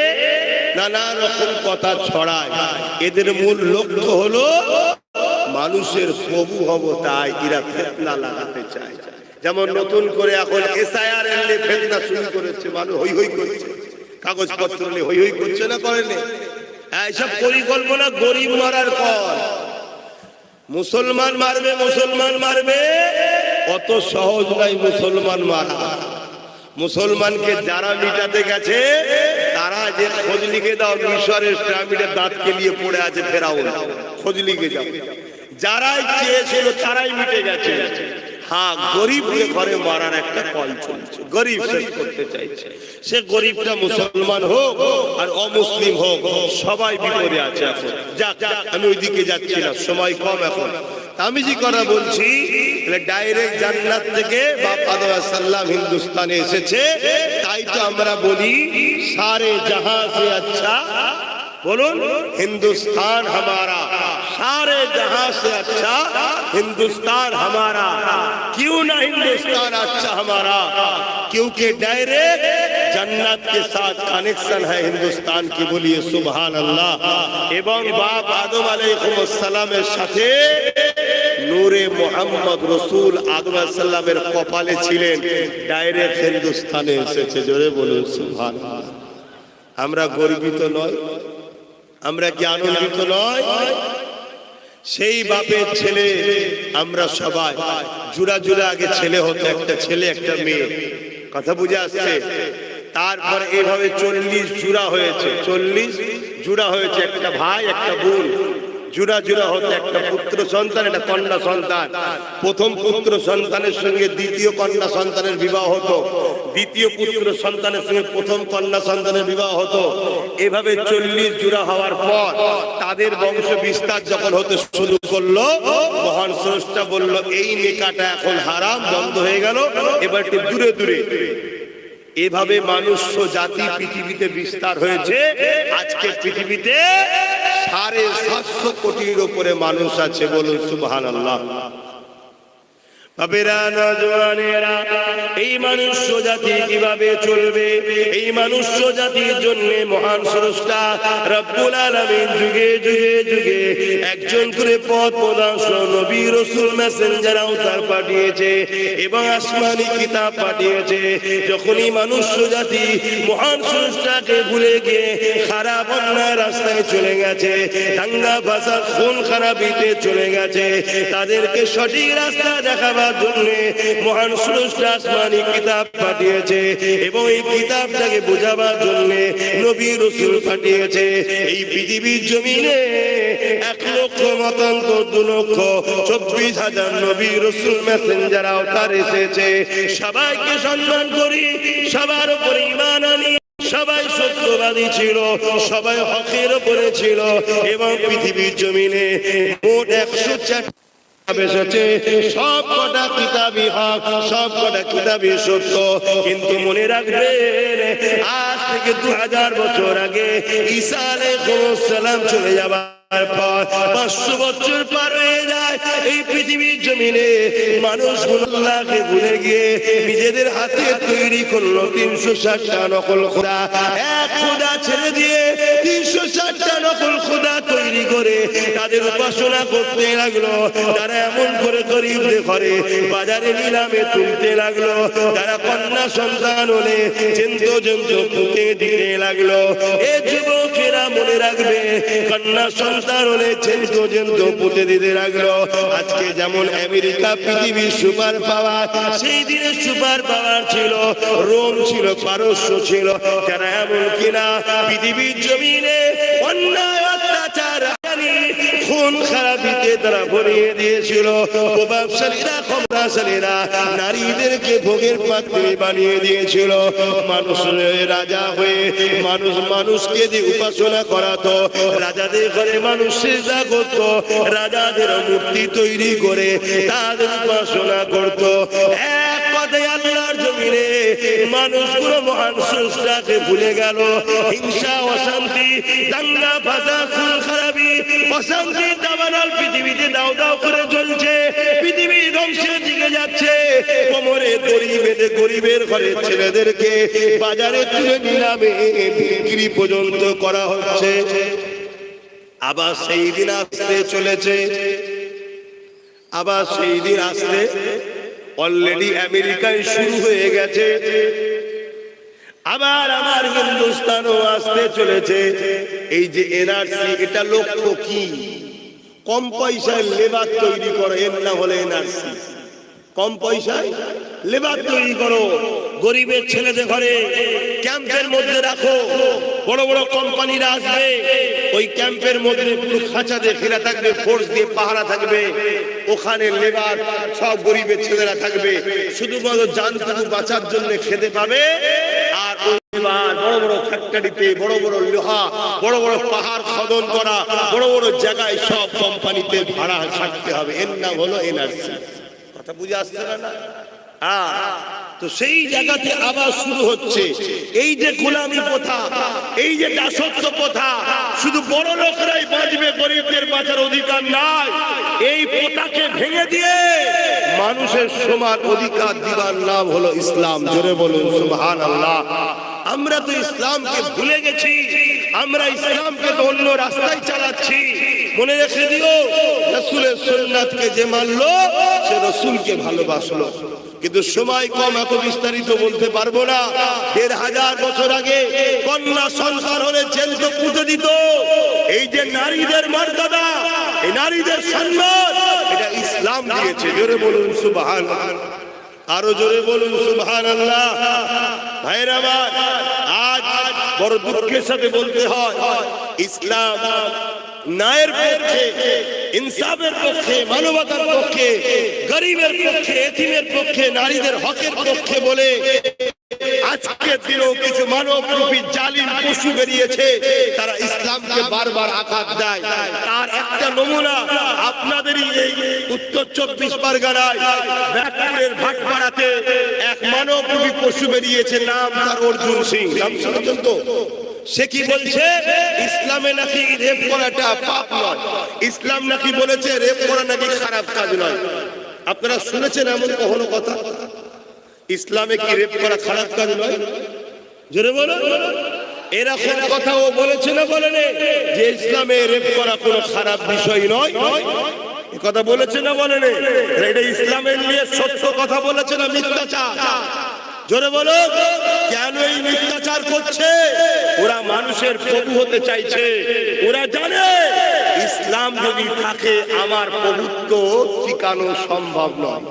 নানা রকম কথা ছড়ায়। এদের মূল লক্ষ্য হলো মানুষের প্রভু হব, তাই এরা ফিতনা লাগাতে চায়। যেমন নতুন করে এখন এসআইআর এর ফিতনা শুরু করেছে, মানুষ হই হই করছে, কাগজপত্র নিয়ে হই হই করছে না, করেনি? এইসব পরিকল্পনা গরিব মারার পর মুসলমান মারবে, মুসলমান মারবে, অত সহজ নয় মুসলমান মারা। মুসলমানকে যারা মিটাতে গেছে তারা যে খোঁজ লিখে দাও, মিশরের পিরামিডে দাঁত কেলিয়ে পড়ে আছে ফেরাউন, খোঁজ লিখে যাও। যারাই চেয়েছিল তারাই মিটে গেছে। হ্যাঁ, গরিবকে ঘরে মারার একটা কল চলছে, গরিব শেষ করতে চাইছে। সে গরিবটা মুসলমান হোক আর অমুসলিম হোক, সবাই বিপদে আছে এখন। যাক, আমি ওইদিকে যাচ্ছি না, সময় কম এখন। আমি যে কথা বলছি, ডাইরেক্ট জান্নাত থেকে বাপ আদম আলাইহিস সালাম হিন্দুস্তানে এসেছে, তাই তো আমরা বলি সারে জাহাঁ সে আচ্ছা, বলুন हिंदुस्तान हमारा, सारे जहां से अच्छा हिंदुस्तान हमारा। क्यों ना हिंदुस्तान अच्छा हमारा? क्योंकि डायरेक्ट जन्नत के साथ कनेक्शन है हिंदुस्तान की। बोलिए सुभान अल्लाह। एवं बाप आदम अलैहिस सालामेर साथे नूरे मोहम्मद रसूल आदम अलैहिस सालामेर कपाले छिलेन, डायरेक्ट हिंदुस्ताने एसेছে। জোরে বলুন সুবহানাল্লাহ। আমরা গর্বিত নয়? আমরা কি আনন্দিত নয়? সেই বাপের ছেলে আমরা সবাই। জুড়া জুড়া আগে ছেলে হতো, একটা ছেলে একটা মেয়ে, কথা বুঝে আসছে? তারপর এইভাবে 40 জুড়া হয়েছে, 40 জুড়া হয়েছে, একটা ভাই একটা বোন। জুড়া জুড়া হতো, একটা পুত্র সন্তান একটা কন্যা সন্তান। প্রথম পুত্র সন্তানের সঙ্গে দ্বিতীয় কন্যা সন্তানের বিবাহ হতো, দ্বিতীয় পুত্র সন্তানের সঙ্গে প্রথম কন্যা সন্তানের বিবাহ হতো। এভাবে 40 জোড়া হওয়ার পর তাদের বংশ বিস্তার যখন হতে শুরু করলো, মহান স্রষ্টা বলল এই নেকাটা এখন হারাম, বন্ধ হয়ে গেল, এবার একটু দূরে দূরে। এভাবে মানুষ জাতি পৃথিবীতে বিস্তার হয়েছে। আজকে পৃথিবীতে 750 কোটির উপরে মানুষ আছে, বলুন সুবহানাল্লাহ। বাবেরা, নওজওয়ানেরা, এই মনুষ্য জাতি কিভাবে চলবে? এই মনুষ্য জাতির জন্য মহান স্রষ্টা রব্বুল আলামিন যুগে যুগে যুগে একজন করে পথ প্রদর্শক নবী রাসূল মেসেঞ্জার আওতার পাঠিয়েছে এবং আসমানি কিতাব পাঠিয়েছে। যখনই মনুষ্য জাতি মহান স্রষ্টাকে ভুলে গিয়ে খারাপ অন্যায় রাস্তায় চলে গেছে, দাঙ্গা ফাসাদ খুন খারাপিতে চলে গেছে, তাদেরকে সঠিক রাস্তা দেখাবার জন্য মহান স্রষ্টা আসমানি কিতাব পাঠিয়েছে এবং এই কিতাবটাকে বোঝাবার জন্য নবী রাসূল পাঠিয়েছে। এই পৃথিবীর জমিনে 1 লক্ষ মতান্তর 2 লক্ষ 24,000 নবী রাসূল মেসেঞ্জার আওতার এসেছে। সবাইকে সম্মান করি, সবার উপরে ঈমান আনি, সবাই সত্যবাদী ছিল, সবাই হকের উপরে ছিল এবং পৃথিবীর জমিনে মোট 104 এসেছে। সব কটা কিতাবই হক, সব কটা কিতাবই সত্য। কিন্তু মনে রাখবেন, আজ থেকে 2000 বছর আগে ঈসা আলাইহিস সালাম চলে যাবার পর 500 বছর পার হয়ে যায়। এই পৃথিবীর জমিনে মানুষ আল্লাহকে ভুলে গিয়ে নিজেদের হাতে তৈরি করলো 360টা নকল খোদা। এক খোদা ছেড়ে দিয়ে 360টা নকল খোদা তৈরি করে তাদের উপাসনা করতে লাগলো। তারা এমন করে গরিবদের ঘরে বাজারে নিলামে তুলতে লাগলো। তারা কন্যা সন্তান হলে জেন্দ্র জেন্দ্র পুঁতে দিতে লাগলো। এ যুবকেরা মনে রাখবে, কন্যা সন্তান হলে জেন্দ্র জেন্দ্র পুঁতে দিতে লাগলো। আজকে যেমন আমেরিকা পৃথিবীর সুপার পাওয়ার, সেই দিনে সুপার পাওয়ার ছিল রোম, ছিল পারস্য, ছিল যারা এমন কিনা পৃথিবীর জমিনে অন্যায় অত্যাচার খুন খারাপিতে তারা ভরিয়ে দিয়েছিল। প্রভাবশালীরা, ক্ষমতাশালীরা নারীদেরকে ভোগের পাত্রী বানিয়ে দিয়েছিল। মানুষের রাজা হয়ে মানুষ মানুষকে দিয়ে উপাসনা করাতো। রাজাদের ঘরে মানুষ সেজদা করত, রাজাদের মূর্তি তৈরি করে তাদের উপাসনা করত। এক কথায় আল্লাহর জমিনে মানুষগুলো মহান স্রষ্টাকে ভুলে গেল। হিংসা, অশান্তি, দাঙ্গা ফাসাদ, খুন খারাপি, অশান্তি দাবানল পৃথিবীতে দাও দাও করে চলছে। পৃথিবী ধ্বংসের দিকে যাচ্ছে, কোমরে দড়ি বেঁধে গরিবের ঘরের ছেলেদেরকে বাজারে তুলে নিলামে বিক্রি পর্যন্ত করা হচ্ছে। আবার সেই দিন আসতে চলেছে, আবার সেই দিন আসতে অলরেডি আমেরিকায় শুরু হয়ে গেছে, আবার আমার হিন্দুস্তানও আসতে চলেছে। এই যে এনআরসি, এটা লক্ষ্য কি? কম পয়সায় লেবার তৈরি করো, এর না হলে এনআরসি। কম পয়সায় লেবার তৈরি করো, গরিবের ছেলেদের ঘরে ক্যাম্পের মধ্যে রাখো, বড় বড় কোম্পানিরা আসবে, ওই ক্যাম্পের মধ্যে পুরো খাঁচা দিয়ে ঘেরা থাকবে, ফোর্স দিয়ে পাহারা থাকবে, ওখানে লেবার সব গরিবের ছেলেরা থাকবে, শুধুমাত্র জানটুকু বাঁচার জন্য খেতে পাবে। আর বড় বড় ফ্যাক্টরিতে বড় বড় লোহা, বড় বড় পাহাড় খনন করা, বড় বড় জায়গায় সব কোম্পানিতে ভাড়া থাকতে হবে। এর নাম হলো এনআরসি। কথা বুঝে আসছে না? তো সেই জায়গাতে আবার শুরু হচ্ছে এই যে গোলামি প্রথা, এই যে দাসত্ব প্রথা। শুধু বড় লোকরাই বাঁচবে, গরিবদের বাঁচার অধিকার নাই। এই প্রথাকে ভেঙে দিয়ে মানুষের সমান অধিকার দিবার নাম হলো ইসলাম। জোরে বলুন সুবহানাল্লাহ। আমরা তো ইসলামকে ভুলে গেছি, আমরা ইসলামকে তো অন্য রাস্তায় চালাচ্ছি। মনে রেখে দিও, রাসূলের সুন্নাতকে যে মানলো সে রাসূলকে ভালোবাসলো। কিন্তু সময় কম, এত বিস্তারিত বলতে পারবো না। ১৫০০ বছর আগে কন্যা সন্তান হলে জ্যান্ত পুঁতে দিত। এই যে নারীদের মর্যাদা, এই নারীদের সম্মান, এটা ইসলাম দিয়েছে। জোরে বলুন সুবহানাল্লাহ, আরো জোরে বলুন সুবহানাল্লাহ। ভাইরা আমার, আজ বড় দুঃখের সাথে বলতে হয়, ইসলাম ন্যায়ের পক্ষে, ইনসাফের পক্ষে, মানবতার পক্ষে, গরিবের পক্ষে, এতিমের পক্ষে, নারীদের হকের পক্ষে বলে আজকের দিনেও কিছু মানবরূপী জালিম পশু বেরিয়েছে, তারা ইসলামকে বারবার আঘাত দেয়। তার একটা নমুনা আপনাদেরই এই উত্তর ২৪ পরগনায় ব্যাকপুরের ভাটপাড়াতে এক মানবরূপী পশু বেরিয়েছে, নাম তার অর্জুন সিং। নাম শুনেছেন তো? সে কি বলছে? ইসলামে নাকি রেপ করাটা পাপ নয়, ইসলাম নাকি বলেছে রেপ করা নাকি খারাপ কাজ নয়। আপনারা শুনেছেন এমন কখনো কথা? ইসলামে কি রেপ করা খারাপ কাজ নয়? জোরে বলো। এরকম কথা ও বলেছে না বলেনি যে ইসলামে রেপ করা কোনো খারাপ বিষয় নয়? এ কথা বলেছে না বলেনি? এটা ইসলামের নিয়ে সত্য কথা বলেছে না মিথ্যাচার? জোরে বলো। কেন এই মিথ্যাচার করছে? ওরা মানুষের প্রভু হতে চাইছে। ওরা জানে ইসলাম যদি থাকে আমার প্রভুত্ব টিকানো সম্ভব নয়।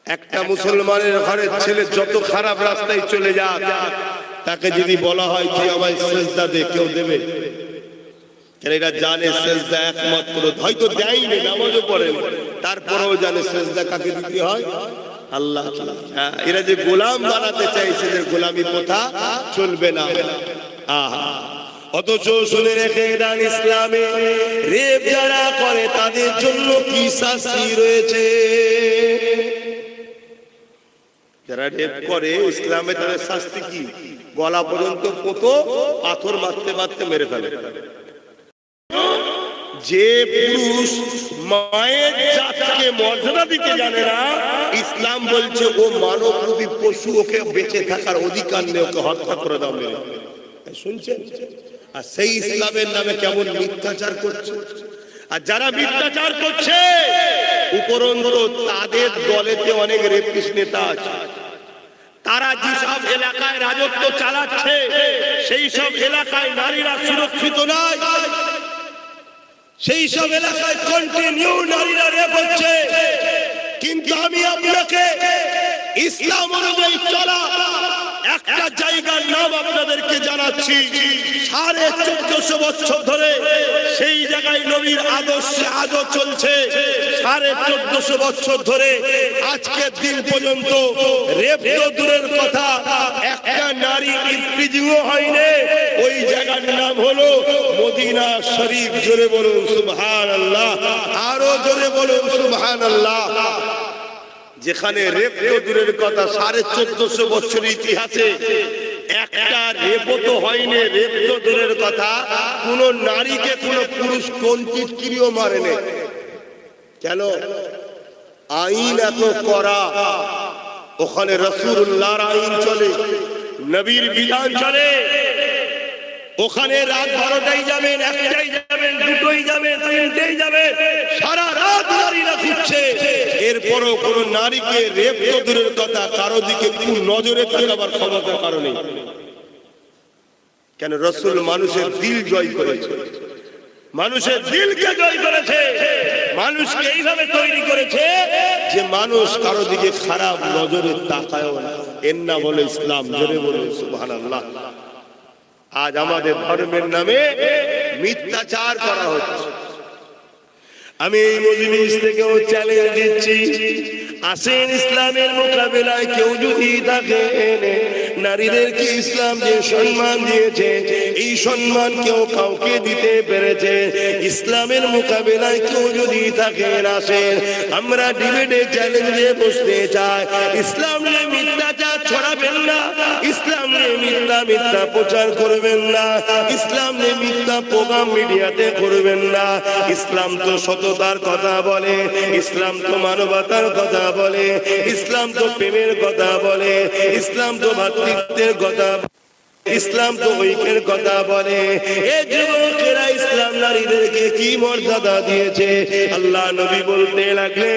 একটা মুসলমানের ঘরের ছেলে যত খারাপ রাস্তায় চলে যাক, তাকে যদি বলা হয় তুই আমায় সেজদা দে, কেউ দেবে? কেন? এরা জানে সেজদা একমাত্র, হয়তো দেয়নি, নামাজও পড়ে, তারপরেও জানে সেজদা কাকে দিতে হয়? আল্লাহ। এরা যে গোলাম বানাতে চাইছে, যে গোলামি প্রথা চলবে না। অথচ শুনে রেখে দেন, ইসলামে রেপ যারা করে তাদের জন্য কি শাস্তি রয়েছে? যারা রেপ করে ইসলামে তাদের শাস্তি কি? গলা পর্যন্ত পোতো, পাথর মারতে মারতে মেরে ফেলে। যে পুরুষ মায়ের জাতকে মর্যাদা দিতে জানে না, ইসলাম বলছে ও মানবরূপী পশু, ওকে বেঁচে থাকার অধিকার নেই, ওকে হত্যা করে দাও। শুনছেন? আর সেই ইসলামের নামে কেমন মিথ্যাচার করছে। আর যারা মিথ্যাচার করছে, উপরন্তু তাদের দলেতে অনেক রেপিস্ট নেতা আছে। তারা যেসব এলাকায় রাজত্ব চালাচ্ছে, সেই সব এলাকায় নারীরা সুরক্ষিত নয়। সেই সব এলাকায় কন্টিনিউ নারীরা রেপ হচ্ছে। কিন্তু আমি আপনাকে ইসলাম অনুযায়ী চলা একটা জায়গার নাম আপনাদেরকে জানাচ্ছি। ১৪৫০ বছর ধরে সেই জায়গায় নবীর আদর্শে আজও চলছে। ১৪৫০ বছর ধরে আজকের দিন পর্যন্ত রেপ তো দূরের কথা, একটা নারী ইফতিজিংও হয়নি। ওই জায়গার নাম হলো মদিনা শরীফ। জোরে বলুন সুবহানাল্লাহ, আরো জোরে বলুন সুবহানাল্লাহ। যেখানে রেপ তো দূরের কথা, ১৪৫০ বছর ইতিহাসে একটা রেপও তো হয়নি। রেপ তো দূরের কথা, কোন নারীকে কোন পুরুষ কোন টিটকিরিও মারেনি। কেন? আইন এত করা, ওখানে রাসূলুল্লাহর আইন চলে, নবীর বিধান চলে। ওখানে রাত 12টায় যাবেন, 1টায় যাবেন, 2টোয় যাবেন, 3টেয় যাবেন, সারা রাত নারীরা ঘুরছে। এরপরও কোন নারীকে রেপ তো দূরের কথা, কারো দিকে কোন নজরে তাকাবার ক্ষমতা কারণে। কেন? রাসূল মানুষের দিল জয় করেছে, মানুষের দিলকে জয় করেছে, মানুষকে এইভাবে তৈরি করেছে যে মানুষ কারো দিকে খারাপ নজরে তাকায় না। এর না বলে ইসলাম। জোরে বলে সুবহানাল্লাহ। আজ আমাদের ধর্মের নামে মিথ্যাচার করা হচ্ছে। আমি এই মজলিস থেকেও চ্যালেঞ্জ দিচ্ছি, আসেন ইসলামের মোকাবিলায় কেউ যদি থাকেন, নারীদেরকে ইসলাম যে সম্মান দিয়েছে এই সম্মান কেউ কাউকে দিতে পেরেছে? ইসলামের মোকাবিলায় কেউ যদি থাকেন, আসেন আমরা ডিবেটে চ্যালেঞ্জে বসতে চাই। ইসলাম নিয়ে মিথ্যাচার ছড়াবেন না, ইসলাম নিয়ে মিথ্যা প্রচার করবেন না, ইসলাম নিয়ে মিথ্যা প্রোগ্রাম মিডিয়াতে করবেন না। ইসলাম তো সততার কথা বলে, ইসলাম তো মানবতার কথা বলে, ইসলাম তো প্রেমের কথা বলে, ইসলাম তো ভাতৃত্বের কথা, ইসলাম তো ঐক্যের কথা বলে। এই যুবকেরা ইসলাম নারীদেরকে কি মর্যাদা দিয়েছে। আল্লাহ নবী বলতে লাগলে,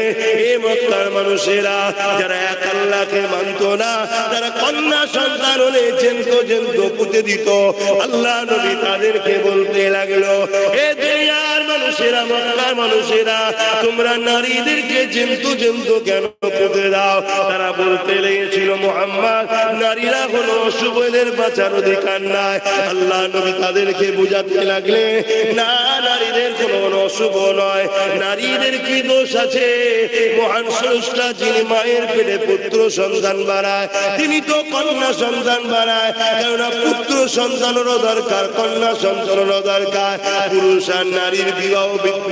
এ মক্কার মানুষেরা যারা এক আল্লাহকে মানত না, যারা কন্যা সন্তান হলে জেন্ত পুঁতে দিত, আল্লাহ নবী তাদেরকে বলতে লাগলো, এ দুনিয়ার মানুষেরা, মক্কার মানুষেরা, তোমরা নারীদেরকে জেন্ত কেন পুঁতে দাও? তারা বলতে লেগেছিল, মুহাম্মদ, নারীরা হলো অশুভদের বাঁচার অধিকার নাই। আল্লাহ নবী তাদেরকে বুঝাতে লাগলে, না, নারীদের কোনো অশুভ নয়, নারীদের কি দোষ আছে? মহান স্রষ্টা যিনি মায়ের পেটে পুত্র সন্তান বাড়ায়, তিনি তো কন্যা সন্তান বাড়ায়। কেননা পুত্র সন্তানেরও দরকার, কন্যা সন্তানেরও দরকার। পুরুষ আর নারীর বিবাহ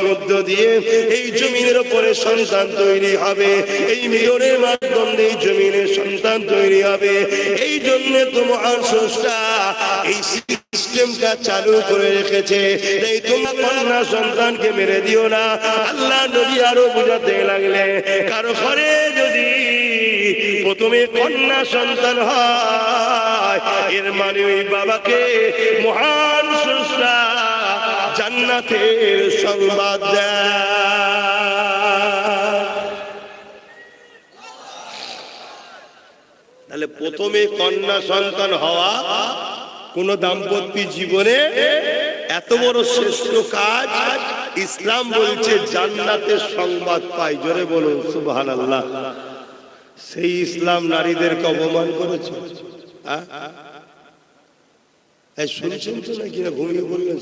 মধ্য দিয়ে এই জমিনের উপরে সন্তান তৈরি হবে, এই মিলনের মাধ্যমে এই জমিনের সন্তান তৈরি হবে। এই জন্য তো মহান স্রষ্টা এই সিস্টেমটা চালু করে রেখেছে। এই তোমরা কন্যা সন্তানকে মেরে দিও না। আল্লাহ নবী আরো বুঝাতে লাগলে, কারো ঘরে যদি প্রথমে কন্যা সন্তান হয়, এর মানে ওই বাবাকে মহান স্রষ্টা জান্নাতের সংবাদ দেয়। তাহলে প্রথমে কন্যা সন্তান হওয়া কোন দাম্পত্য জীবনে এত বড় শ্রেষ্ঠ কাজ। ইসলাম বলছে জান্নাতের সংবাদ পাই। জোরে বলুন সুবহানাল্লাহ। সেই ইসলাম নারীদেরকে অপমান করেছে। শুনছেন তো নাকি? না ঘুমিয়ে বললেন?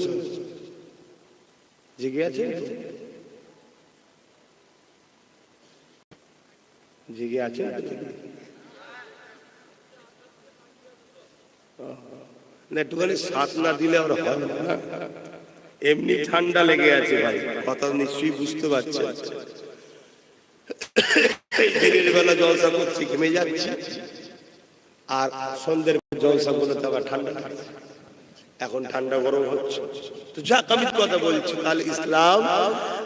জেগে আছেন? জেগে আছেন? না, একটুখানি সাথ না দিলে আর হয় না। এমনি ঠান্ডা লেগে আছে ভাই, কথা নিশ্চয়ই বুঝতে পারছে। দিনের বেলা জলসা করছি, ঘেমে যাচ্ছি, আর সন্ধ্যের জলসা করলে তো আবার ঠান্ডা লাগছে। এখন ঠান্ডা গরম হচ্ছে। তো যাক, আমি কথা বলছি, তাহলে ইসলাম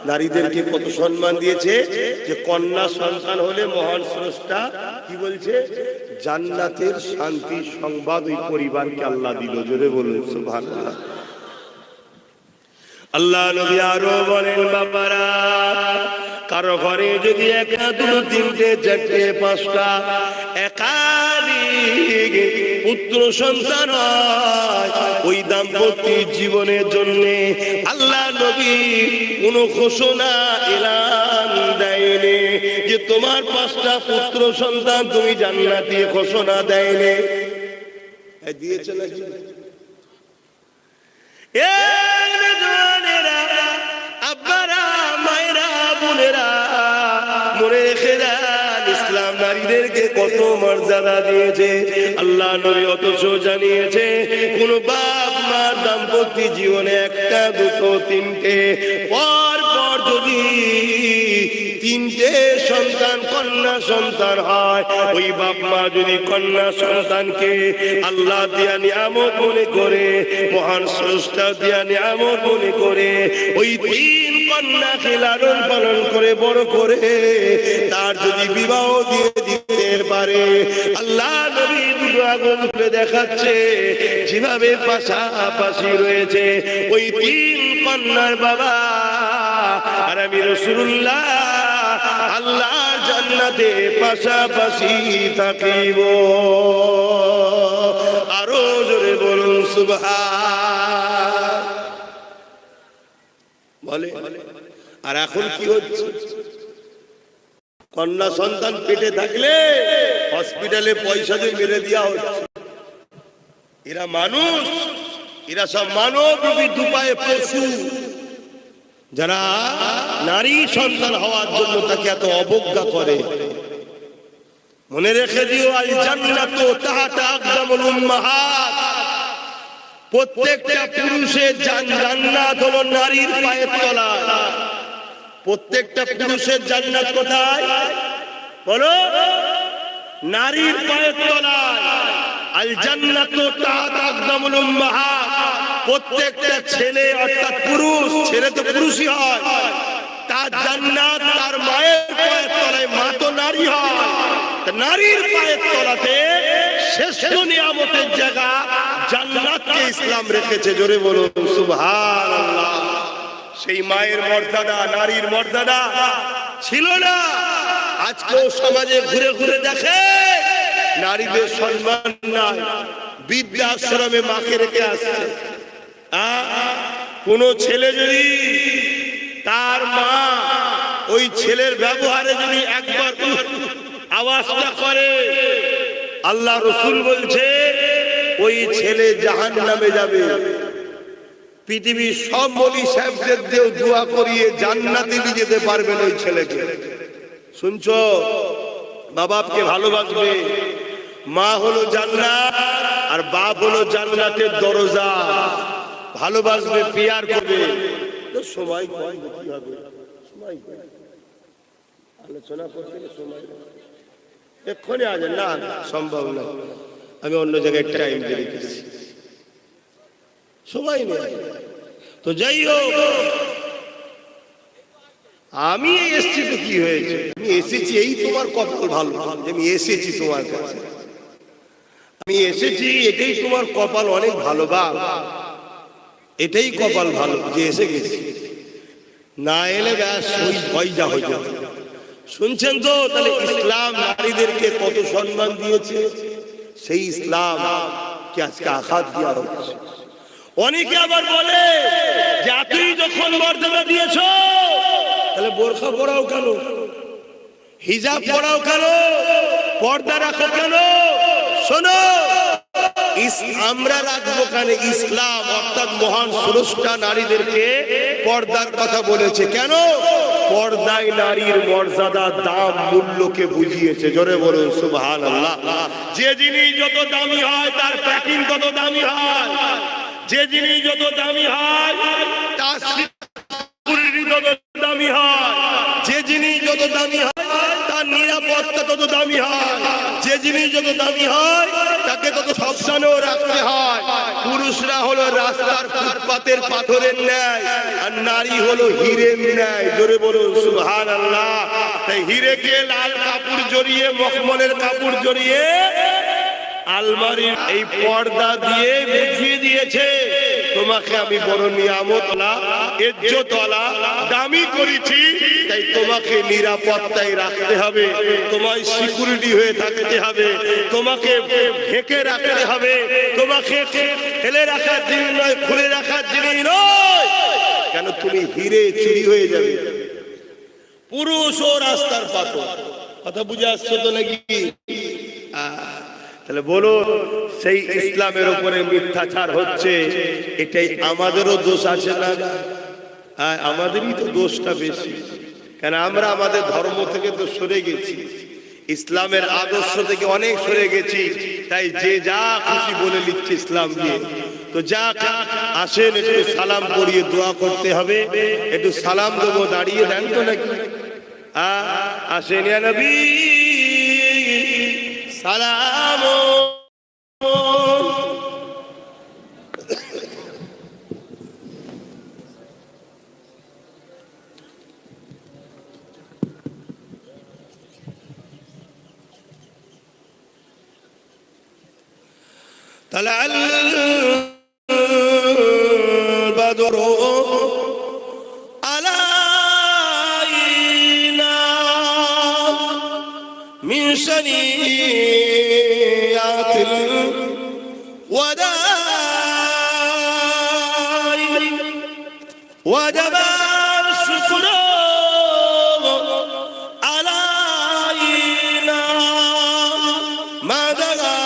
নারীদেরকে কত সম্মান দিয়েছে যে কন্যা সন্তান হলে মহান স্রষ্টা কি বলছে? জান্নাতের শান্তি সংবাদ ওই পরিবারকে আল্লাহ দিল। জোরে বলুন সুবহানাল্লাহ। আল্লাহ নবী আরো বলেন, বাবারা, কারো ঘরে যদি একটা, দুটো, তিনটে, চারটে, পাঁচটা একাধিক পুত্র সন্তান হয়, ওই দাম্পত্য জীবনের জন্য আল্লাহ নবী কোন ঘোষণা এলান দেয়নি যে তোমার 5টা পুত্র সন্তান তুমি জান্নাতি, ঘোষণা দেয়নি। দিয়েছে নাকি? আব্বারা, মায়েরা, বোনেরা, মনে রেখে দেন, ইসলাম নারীদেরকে কত মর্যাদা দিয়েছে। আল্লাহ নবী অথচ জানিয়েছে, কোন বাপ মা দাম্পত্য জীবনে একটা, দুটো, তিনটে পর পর যদি 3টে সন্তান কন্যা সন্তান হয়, ওই বাপ মা যদি কন্যা সন্তানকে আল্লাহ দিয়া নিয়ামত মনে করে, মহান স্রষ্টা দিয়া নিয়ামত মনে করে, ওই 3 কন্যাকে লালন পালন করে বড় করে তার তার যদি বিবাহ দিয়ে দিতে পারে, আল্লাহ নবী দুটো আগুন তুলে দেখাচ্ছে যেভাবে পাশাপাশি রয়েছে ওই তিন কন্যার বাবা আর আমি রাসূলুল্লাহ আল্লাহর জান্নাতে পাশাপাশি থাকিব। আরো জোরে বলুন সুবহান। বলে আর এখন কি হচ্ছে, কন্যা সন্তান পেটে থাকলে হসপিটালে পয়সা দিয়ে মেরে দেওয়া হচ্ছে। এরা মানুষ, এরা সব মানব রূপী দুপায়ে পশু, যারা নারী সন্তান হওয়ার জন্য তাকে এত অবজ্ঞা করে। মনে রেখে দিও, আল জান্নাতু তাহতা আকদামুল উম্মাহাত, প্রত্যেকটা পুরুষের জান্নাত হলো নারীর পায়ের তলায়। প্রত্যেকটা পুরুষের জান্নাত কোথায় বলো? নারীর পায়ের তলায়। আল জান্নাতু তাহতা আকদামুল উম্মাহাত, প্রত্যেকটা ছেলে অর্থাৎ পুরুষ, ছেলে তো পুরুষই হয়, তার জান্নাত তার মায়ের পায়ের তলায়। মা তো নারী হয়, নারীর পায়ের তলাতে শ্রেষ্ঠ নিয়ামতের জায়গা জান্নাতকে ইসলাম রেখেছে। জোরে বলুন সুবহানাল্লাহ। সেই মায়ের মর্যাদা নারীর মর্যাদা ছিল না। আজকেও সমাজে ঘুরে ঘুরে দেখে নারীদের সম্মান নাই। বৃদ্ধাশ্রমে মাকে রেখে আসছে। কোন ছেলে যদি তার মা ওই ছেলের ব্যবহারে যদি একবার আওয়াজটা করে, আল্লাহ রসুল বলছে ওই ছেলে জাহান্নামে যাবে। পৃথিবীর সব মলি সাহেবদের দিয়েও দোয়া করিয়ে জান্নাতে নিয়ে যেতে পারবেন ওই ছেলেকে। শুনছো? মা বাপকে ভালোবাসবে। মা হলো জান্নাত আর বাপ হলো জান্নাতের দরজা। ভালোবাসবে, পিয়ার করবে। সময় কম কি হবে, সময় আলোচনা করতে সময় এক্ষুনি আজ না, সম্ভব না। আমি অন্য জায়গায় টাইম দিয়ে রেখেছি, সময় নেই। তো যাই হোক, আমি এসেছি তো কি হয়েছে? আমি এসেছি, এই তোমার কপাল ভালো যে আমি এসেছি তোমার কাছে। আমি এসেছি, এটাই তোমার কপাল অনেক ভালো। বা এটাই কপাল ভালো যে এসে গেছি। না এলে ব্যাস হইজা হয়ে যাবে। শুনছেন তো? তাহলে ইসলাম নারীদেরকে কত সম্মান দিয়েছে। সেই ইসলাম কে আজকে আঘাত দেওয়া হচ্ছে। অনেকে আবার বলে যে এতই যখন মর্যাদা দিয়েছ তাহলে বোরখা পরাও কেন, হিজাব পরাও কেন, পর্দা রাখো কেন? শোনো, আমরা রাখবো কেন? ইসলাম অর্থাৎ মহান স্রষ্টা নারীদেরকে পর্দার কথা বলেছে। কেন? পর্দায় নারীর মর্যাদা, দাম, মূল্যকে বুঝিয়েছে। জোরে বলুন সুবহানাল্লাহ। যে জিনিস যত দামি হয় তার প্যাকিং তত দামি হয়। যে জিনিস যত দামি হয় তার সিকিউরিটি তত দামি হয়। যে জিনিস যত দামি হয় তার নিরাপত্তা তত দামি হয়। যে জিনিস যত দামি হয় তাকে তত সাবধানেও রাখতে হয়। পুরুষরা হলো রাস্তার ফুটপাতের পাথরের ন্যায়, আর নারী হলো হীরের ন্যায়। জোরে বলুন সুবহানাল্লাহ। তাই হীরেকে লাল কাপড় জড়িয়ে, মখমলের কাপড় জড়িয়ে আলমারির এই পর্দা দিয়ে বুঝিয়ে দিয়েছে তোমাকে আমি বড় নিয়ামতওয়ালা, ইজ্জতওয়ালা, দামি করেছি। তাই তোমাকে নিরাপত্তায় রাখতে হবে, তোমায় সিকিউরিটি হয়ে থাকতে হবে, তোমাকে ঢেকে রাখতে হবে, তোমাকে ফেলে রাখার জিনিস নয়, খুলে রাখার জিনিস নয়। কেন? তুমি হিরে চুরি হয়ে যাবে। পুরুষ ও রাস্তার পাথর। কথা বুঝে আসছো তো নাকি? তাহলে বলো, সেই ইসলামের উপরে মিথ্যাচার হচ্ছে, এটাই আমাদেরও দোষ আছে না? আমাদেরই তো দোষটা বেশি। কেন? আমরা আমাদের ধর্ম থেকে তো সরে গেছি, ইসলামের আদর্শ থেকে অনেক সরে গেছি। তাই যে যা খুশি বলে লিখছে ইসলাম দিয়ে। তো যা আসেন, একটু সালাম পড়িয়ে দোয়া করতে হবে। একটু সালাম দেবো, দাঁড়িয়ে দেন তো নাকি? আসেন ইয়া নবী সালাম। طلع البدر علينا من ثنيات الوداع وجب الشكر علينا ما دعا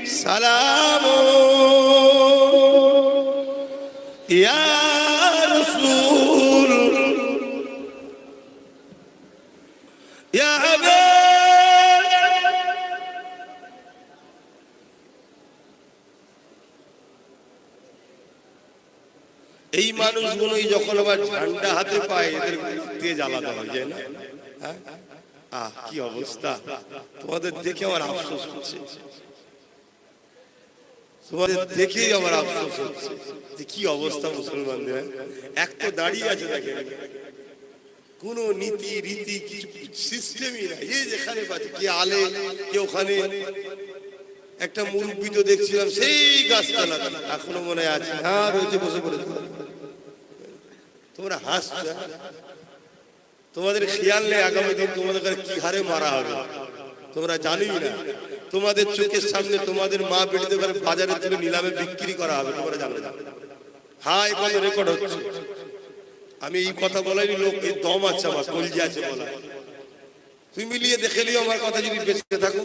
سلام يا رسول يا حبيب এই মানুষগুলোই যখন আবার ঝান্ডা হাতে পায় এদের তেজ আলাদা হয়ে যায় না? কি অবস্থা! তোমাদের দেখে আমার আফসোস হচ্ছে, তোমাদের দেখেই আমার আফসোস হচ্ছে যে কি অবস্থা মুসলমানদের। এক তো দাঁড়িয়ে আছে, দেখেন কোন নীতি রীতি কিছু সিস্টেমই নাই। এই যেখানে পাচ্ছে কে আলে কে ওখানে। একটা মুরব্বী তো দেখছিলাম সেই গাছতলা, এখনো মনে আছে, হ্যাঁ রয়েছে, বসে পড়েছে। তোমরা হাসছো, তোমাদের খেয়াল নেই আগামী দিন তোমাদের কি হারে মারা হবে তোমরা জানোই না। তোমাদের চোখের সামনে তোমাদের মা বেটিতে বাজারে তুলে নিলামে বিক্রি করা হবে, তোমরা জানো না। হ্যাঁ, এই কথা রেকর্ড হচ্ছে। আমি এই কথা বলারই লোক এই দম আছে, আমার কলজি আছে বলা। তুমি মিলিয়ে দেখে নিও আমার কথা যদি বেঁচে থাকো।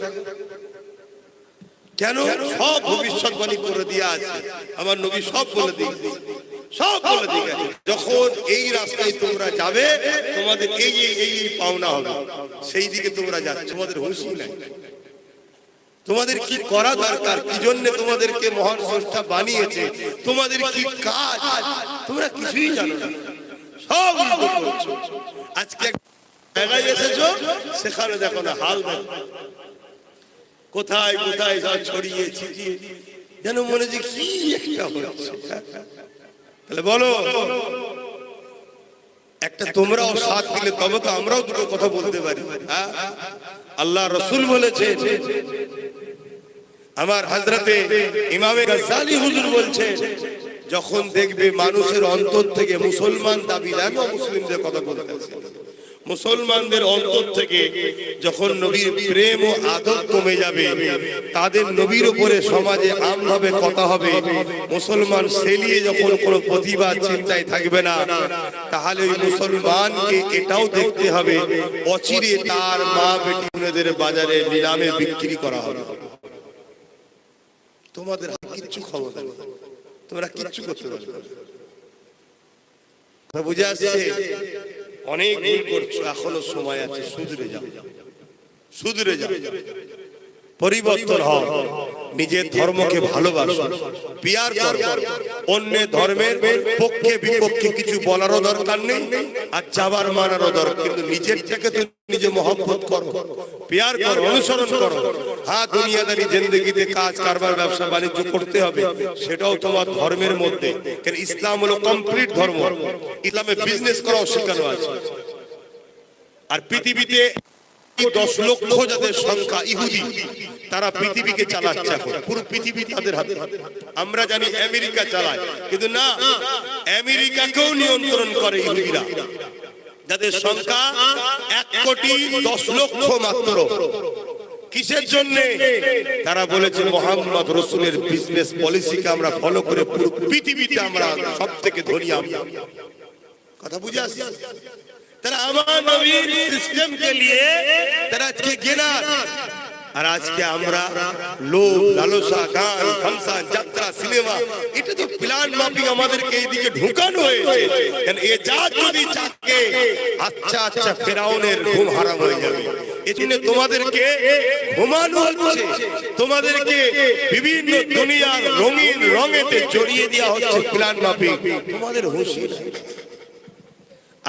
কেন? সব ভবিষ্যৎবাণী করে দিয়া আছে আমার নবী, সব বলে দিয়েছে, সব বলে দিয়ে গেছে। যখন এই রাস্তায় তোমরা যাবে তোমাদের এই এই পাওনা হবে, সেই দিকে তোমরা যাচ্ছ, তোমাদের হুঁশি নাই। তোমাদের কি করা দরকার, কি জন্য তোমাদেরকে মহান স্রষ্টা বানিয়েছে, তোমাদের কি কাজ, তোমরা কিছুই জানো না, সব উল্টো করছো। আজকে জায়গায় এসেছো, সেখানে দেখো না হাল, দেখো কোথায় কোথায় সব ছড়িয়ে ছিটিয়ে, যেন মনে যে কি একটা হচ্ছে। তাহলে বলো, একটা তোমরাও সাথ দিলে তবে তো আমরাও দুটো কথা বলতে পারি। আল্লাহ রসুল বলেছে, আমার হযরতে ইমামে গাজ্জালী হুজুর বলছে, যখন দেখবে মানুষের অন্তর থেকে মুসলমান দাবি, আমি মুসলিমদের কথা বলতেছি, মুসলমানদের অন্তর থেকে যখন নবীর প্রেম ও আদর কমে যাবে, তাদের নবীর উপরে সমাজে আমভাবে কথা হবে, মুসলমান সেলিয়ে যখন কোনো প্রতিবাদ চিন্তায় থাকবে না, তাহলে ওই মুসলমানকে এটাও দেখতে হবে অচিরে তার মা বেটিদের বাজারে নিলামে বিক্রি করা হবে। তোমাদের কিচ্ছু ক্ষমতা নেই, তোমরা কিচ্ছু করতে পারবে না। বুঝে আসছে? অনেক ভুল করছো, এখনো সময় আছে, শুধরে যাও, শুধরে যাও, পরিবর্তন হও, নিজের ধর্মকে ভালোবাসো, পিয়ার করো, অন্য ধর্মের পক্ষে বিপক্ষে কিছু বলারও দরকার নেই আর যাবার মানারও দরকার, কিন্তু নিজেরটাকে তো নিজে মহব্বত করো, পিয়ার করো, অনুসরণ করো। হ্যাঁ, দুনিয়াদারি জিন্দেগিতে কাজ কারবার ব্যবসা বাণিজ্য করতে হবে, সেটাও তোমার ধর্মের মধ্যে, কারণ ইসলাম হলো কমপ্লিট ধর্ম, ইসলামে বিজনেস করাও শেখানো আছে। আর পৃথিবীতে 10 লক্ষ যাদের সংখ্যা ইহুদি, তারা পৃথিবীকে চালাচ্ছে এখন, পুরো পৃথিবী তাদের হাতে। আমরা জানি আমেরিকা চালায়, কিন্তু না, আমেরিকাকেও নিয়ন্ত্রণ করে ইহুদিরা, যাদের সংখ্যা 1,10,00,000 মাত্র। কিসের জন্য? তারা বলেছে মুহাম্মদ রাসূলের বিজনেস পলিসিকে আমরা ফলো করে পুরো পৃথিবীতে আমরা সবথেকে ধনী। কথা বুঝে আসছে? তারা আমার নবীর সিস্টেমকে নিয়ে তারা আজকে গেনার, আর আজকে আমরা লোভ লালসা, গান ফাংশন, যাত্রা, সিনেমা, এটা তো প্ল্যান মাফিক আমাদেরকে এইদিকে ঢুকানো হয়েছে। কারণ এ জাত যদি চাকে, আচ্ছা আচ্ছা ফেরাউনের ঘুম হারাম হয়ে যাবে। এজন্য তোমাদেরকে ঘুমানো হচ্ছে, তোমাদেরকে বিভিন্ন দুনিয়ার রঙিন রঙেতে জড়িয়ে দেওয়া হচ্ছে প্ল্যান মাফিক, তোমাদের হুঁশি নাই।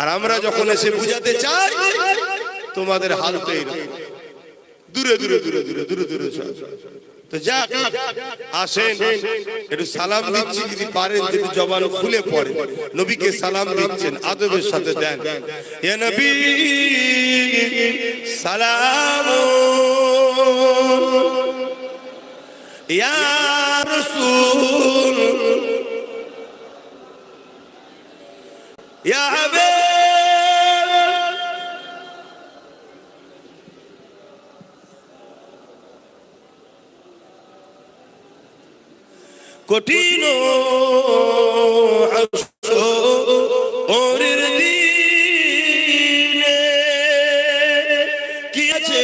আর আমরা যখন এসে বুঝাতে চাই, তোমাদের হাল তো এরকম, দূরে দূরে দূরে দূরে দূরে দূরে তো যাক, আসেন একটু সালাম দিচ্ছি, যদি পারেন যদি জবান খুলে পড়ে নবীকে সালাম দিচ্ছেন, আদবের সাথে দেন। ইয়া নবী সালাম, ইয়া রাসূল, ইয়া হাবিব, কঠিন হাসরের দিনে কি আছে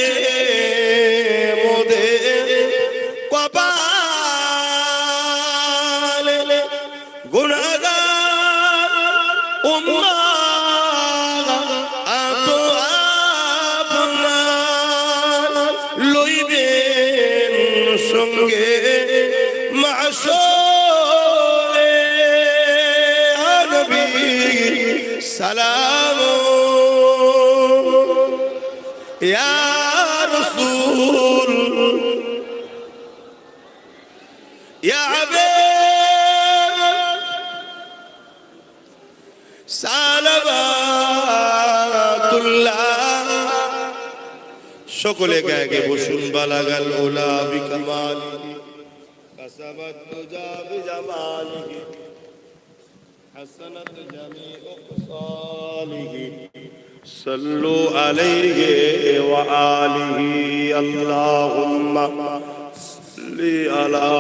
মোদের কপালে, গুনাহগার উম্মাহ আতো আপনার লইবেন সঙ্গে মাশরে। নবী সালাম, ইয়া রাসূল, ইয়া হাবিব, সালাওয়াতুল্লাহ। সকলে গায়ে বসুন। বালাগাল উলা বিকামালি, কাসাবাত তুজা বিজামালিহি, হাসানাত জামিউ খাসালিহি, সাল্লু আলাইহি ওয়া আলিহি, আল্লাহুম্মা সাল্লি আলা।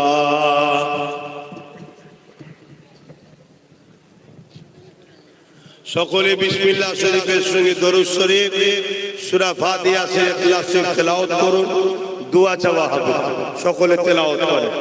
সকলে বিসমিল্লাহ শরীফের সঙ্গে দরুদ শরীফ, সূরা ফাতিহা থেকে ইখলাস শরীফ তেলাওয়াত করুন, দোয়া চাওয়া হবে। সকলে তেলাওয়াত করেন।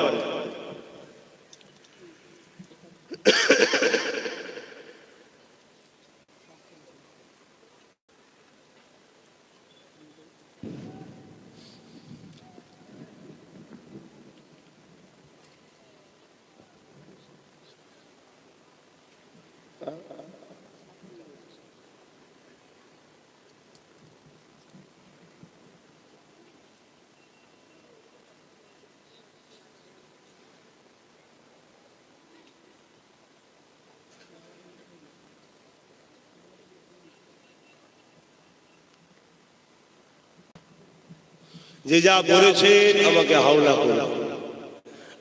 যে যা বলেছে আমাকে হাওলা করুন।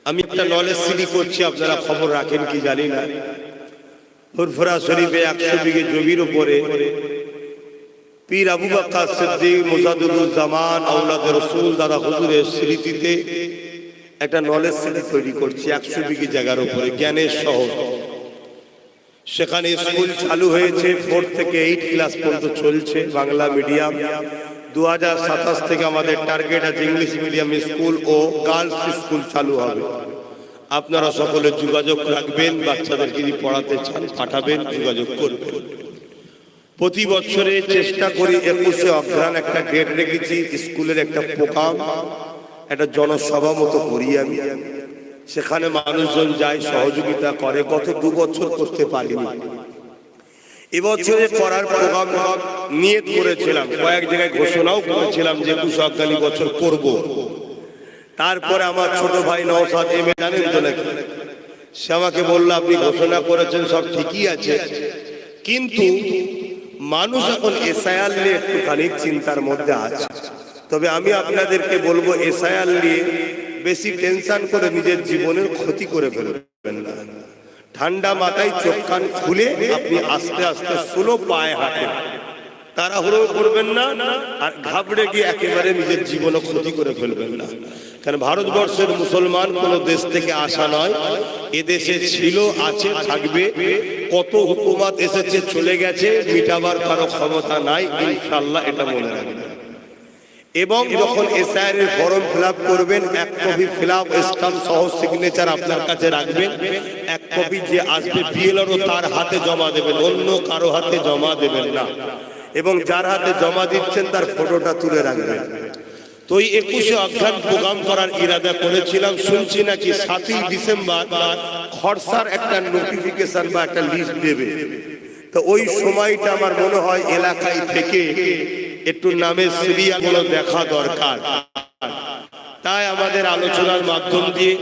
আমি একটা নলেজ সিডি করছি, আপনারা খবর রাখেন কি জানি না। ফুরফুরা শরীফে 100 বিঘে জমির উপরে পীর আবু বকর সিদ্দিক মুজাদ্দিদুজ্জামান আওলাদে রাসূল দাদা হুজুরের স্মৃতিতে একটা নলেজ সিডি তৈরি করছি 100 বিঘে জায়গার উপরে, জ্ঞানের শহর। সেখানে স্কুল চালু হয়েছে, 4 থেকে 8 ক্লাস পর্যন্ত চলছে, বাংলা মিডিয়াম। 2027 থেকে আমাদের টার্গেট আছে ইংলিশ মিডিয়াম স্কুল ও গার্লস স্কুল চালু হবে। আপনারা সকলে যোগাযোগ রাখবেন, বাচ্চাদেরকে যদি পড়াতে চান পাঠাবেন, যোগাযোগ করবেন। প্রতি বছরে চেষ্টা করি 21শে অঘ্রাণ একটা ডেট রেখেছি, স্কুলের একটা প্রোগ্রাম, একটা জনসভা মতো করি আমি। সেখানে মানুষজন যায়, সহযোগিতা করে। গত 2 বছর করতে পারিনি, এবছরে করার প্রোগ্রাম নিয়ত করেছিলাম, কয়েক জায়গায় ঘোষণাও করেছিলাম যে 21 অঘ্রাণ বছর করব। তারপরে আমার ছোট ভাই নওশাদ এমএ, জানেন তো নাকি, সে আমাকে বলল আপনি ঘোষণা করেছেন সব ঠিকই আছে, কিন্তু মানুষ এখন এসআইআর নিয়ে একটুখানি চিন্তার মধ্যে আছে। তবে আমি আপনাদেরকে বলবো এসআইআর নিয়ে বেশি টেনশন করে নিজের জীবনের ক্ষতি করে ফেলবেন না। ঠান্ডা মাথায় চোখ কান খুলে আপনি আস্তে আস্তে স্লো পায়ে হাঁটেন, তাড়াহুড়ো করবেন না, আর ঘাবড়ে গিয়ে একেবারে নিজের জীবনে ক্ষতি করে ফেলবেন না। কারণ ভারতবর্ষের মুসলমান কোন দেশ থেকে আসা নয়, এদেশে ছিল, আছে, থাকবে। কত হুকুমত এসেছে চলে গেছে, মিটাবার কারো ক্ষমতা নাই, ইনশাআল্লাহ এটা মনে রাখবেন। এবং যখন এসআইআর এর ফর্ম ফিলআপ করবেন, 1 কপি ফিলআপ স্ট্যাম্প সহ সিগনেচার আপনার কাছে রাখবেন। 1 কপি যে আসবে বিএলআরও তার হাতে জমা দেবেন, অন্য কারো হাতে জমা দেবেন না। এবং যার হাতে জমা দিচ্ছেন তার ফটোটা তুলে রাখবেন। তো এই 21শে অঘ্রাণ প্রোগ্রাম করার ইরাদা করেছিলাম। শুনছি নাকি 7ই ডিসেম্বর খরসার একটা নোটিফিকেশন বা একটা লিস্ট দেবে। তো ওই সময়টা আমার মনে হয় এলাকায় থেকে একটু নামের সিরিয়ালগুলো দেখা দরকার। তাই আমাদের আলোচনার মাধ্যম দিয়ে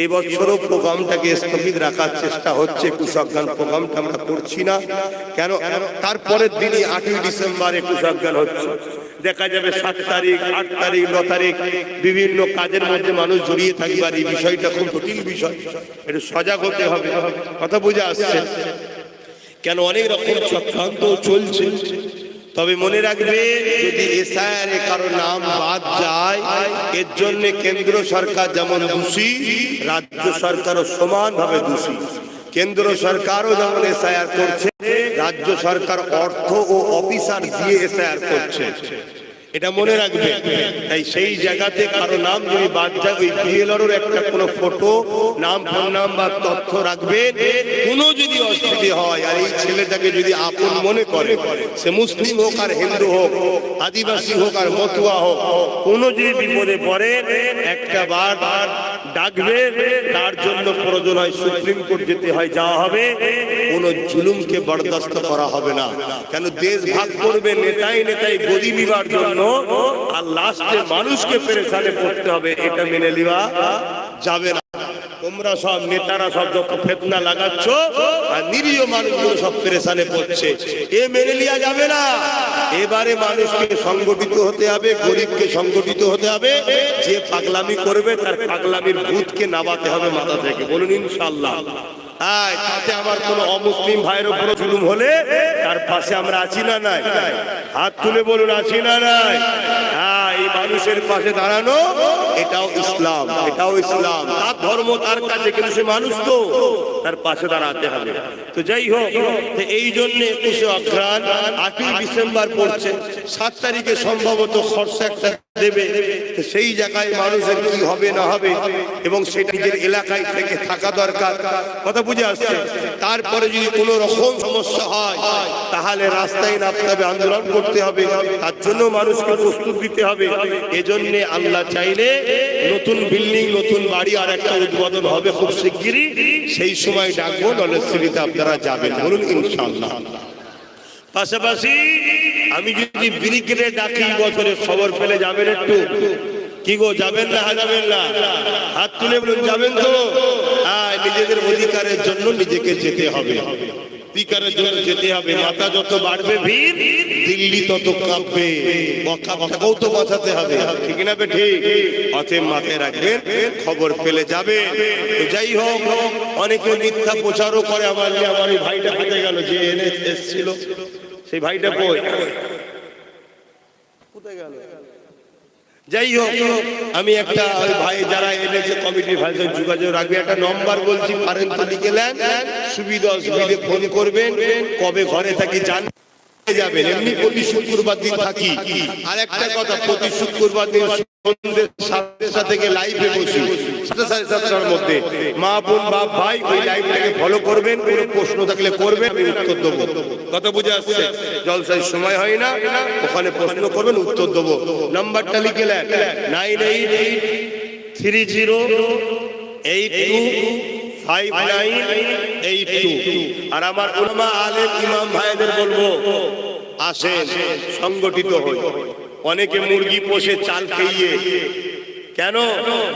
এবছরও প্রোগ্রামটাকে স্থগিত রাখার চেষ্টা হচ্ছে। কুশক গান প্রোগ্রামটা আমরা করছি না কেন, তারপরের দিনই 8ই ডিসেম্বর কুশক গান হচ্ছে। দেখা যাবে 7 তারিখ, 8 তারিখ, 9 তারিখ বিভিন্ন কাজের মধ্যে মানুষ জড়িয়ে থাকবে। আর এই বিষয়টা খুব জটিল বিষয়, একটু সজাগ হতে হবে। কথা বুঝে আসছে? কেন অনেক রকম চক্রান্ত চলছে। তবে মনে রাখবে, যদি এসআইআর এ কারো নাম বাদ যায়, এর জন্য কেন্দ্র সরকার যেমন দোষী, রাজ্য সরকারও সমানভাবে দোষী। কেন্দ্র সরকারও যেমন এসআইআর করছে, রাজ্য সরকার অর্থ ও অফিসার দিয়ে এসআইআর করছে, এটা মনে রাখবে। তাই সেই জায়গাতে কারো নাম যদি বাদ যায়, ওই বিএলআর একটা কোনো ফটো, নাম, ফোন নাম্বার, তথ্য রাখবেন। কোনো যদি অসুবিধে হয় আর এই ছেলেটাকে যদি আপন মনে করে, সে মুসলিম হোক আর হিন্দু হোক, আদিবাসী হোক আর মতুয়া হোক, কোনো যদি বিপদে পড়ে একটা বার ডাকবে। তার জন্য প্রয়োজন হয় সুপ্রিম কোর্ট যেতে হয়, যাওয়া হবে। কোনো জুলুমকে বরদাস্ত করা হবে না। কেন দেশ ভাগ করবে নেতাই নেতাই গদি নিবার জন্য, আর লাস্টে মানুষকে পেরেশানে পড়তে হবে, এটা মেনে নেওয়া যাবে না। তোমরা সব নেতারা সব যত ফেতনা লাগাচ্ছ আর নিরীহ মানুষগুলো সব পেরেশানে পড়ছে, এ মেনে নেওয়া যাবে না। এবারে মানুষকে সংগঠিত হতে হবে, গরিবকে সংগঠিত হতে হবে। যে পাগলামি করবে তার পাগলামির ভূতকে নামাতে হবে মাথা থেকে। বলুন ইনশাআল্লাহ। তাতে আমার কোন অমুসলিম ভাইয়ের উপর জুলুম হলে তার পাশে আমরা আছি না নাই? হাত তুলে বলুন, আছি না নাই? এই মানুষের পাশে দাঁড়ানো এটাও ইসলাম, এটাও ইসলাম। তার ধর্ম তার কাছে, কিন্তু সে মানুষ তো, তার পাশে দাঁড়াতে হবে। তো যাই হোক, এই জন্য 21শে অঘ্রাণ 8ই ডিসেম্বর পড়ছে। 7 তারিখে সম্ভবত খরচা একটা দেবে। সেই জায়গায় মানুষের কি হবে না হবে, এবং সেটা নিজের এলাকায় থেকে থাকা দরকার। কথা বুঝে আসছে? তারপরে যদি কোনো রকম সমস্যা হয়, তাহলে রাস্তায় নামতে হবে, আন্দোলন করতে হবে। তার জন্য মানুষকে প্রস্তুত দিতে হবে। এজন্য আল্লাহ চাইলে নতুন বিল্ডিং, নতুন বাড়ি আর একটা উদ্বোধন হবে খুব শিগগিরই। সেই সময় ডাকবো, নলেজশরীতে আপনারা যাবেন। বলুন ইনশাআল্লাহ। পাশাপাশি আমি যদি ব্রিগেডে ডাকি বছরে, খবর পেলে যাবেন একটু? কি গো, যাবেন না? যাবেন না? হাত তুলে বলুন, যাবেন তো? নিজেদের অধিকারের জন্য নিজেকে যেতে হবে, অধিকারের জন্য যেতে হবে। মাথা যত বাড়বে ভিড়, দিল্লি তত কাঁপবে, বকাও তো বাঁচাতে হবে, ঠিক না? ঠিক। অতএব মাথায় রাখবেন, খবর পেলে যাবে। যাই হোক, অনেকে মিথ্যা প্রচারও করে। আমার ওই ভাইটা হাতে গেল, যে এনে এসেছিল, সেই ভাইটা কই, কোথায় গেল? যাই হোক, আমি একটা ওই ভাই যারা এনেছে কমিটির ভাই যোগাযোগ রাখবে। একটা নম্বর বলছি, পারেন তো লিখে নেন, সুবিধা অসুবিধে ফোন করবেন। কবে ঘরে থাকি জান যাবেন। এমনি প্রতি শুক্রবার দিন থাকি। আর একটা কথা, প্রতি শুক্রবার দিন সন্ধ্যে 7টা থেকে লাইভে বসি, 7:30টার মধ্যে। মা, বোন, বাপ, ভাই ওই লাইভটাকে ফলো করবেন। কোনো প্রশ্ন থাকলে করবেন, আমি উত্তর দেবো। কথা বুঝে আসছে? জলসায় সময় হয় না, ওখানে প্রশ্ন করবেন, উত্তর দেবো। নাম্বারটা লিখে নেন, 9830825982। আর আমার উলামা আলেম ইমাম ভাইদের বলবো, আসেন, সংগঠিত হই। অনেকে মুরগি পোষে চাল খেয়ে, কেন?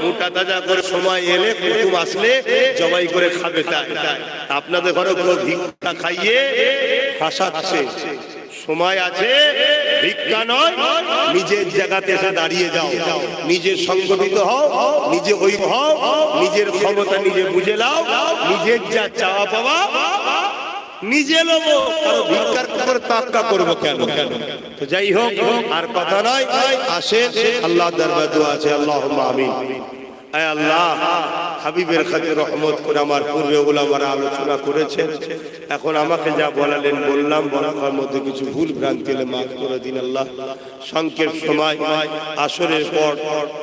মোটা তাজা করে সময় এলে, কুটুম আসলে জবাই করে খাবে। তাই আপনাদের ঘরে কেউ ভিক্ষা খাইয়ে ফাঁসাচ্ছে? সময় আছে, ভিক্ষা নয়, নিজের জায়গাতে এসে দাঁড়িয়ে যাও, নিজে সংগঠিত হও, নিজে ওই হও, নিজের ক্ষমতা নিজে বুঝে নাও, নিজের যা চাওয়া পাওয়া নিজে নেবো। কারো ভিক্ষার করে তাক্কা করবো কেন? তো যাই হোক, আর কথা নয়, আসেন, আল্লাহ দরবার দোয়া আছে, আল্লাহুম্মা আমিন। আয় আল্লাহ, হাবিবের খাতে রহমত করে আমার পূর্বে ওলামারা আলোচনা করেছেন। এখন আমাকে যা বলালেন বললাম, বলার মধ্যে কিছু ভুল ভ্রান্তি হলে মাফ করে দিন আল্লাহ। সংক্ষেপ সময়, আসরের পর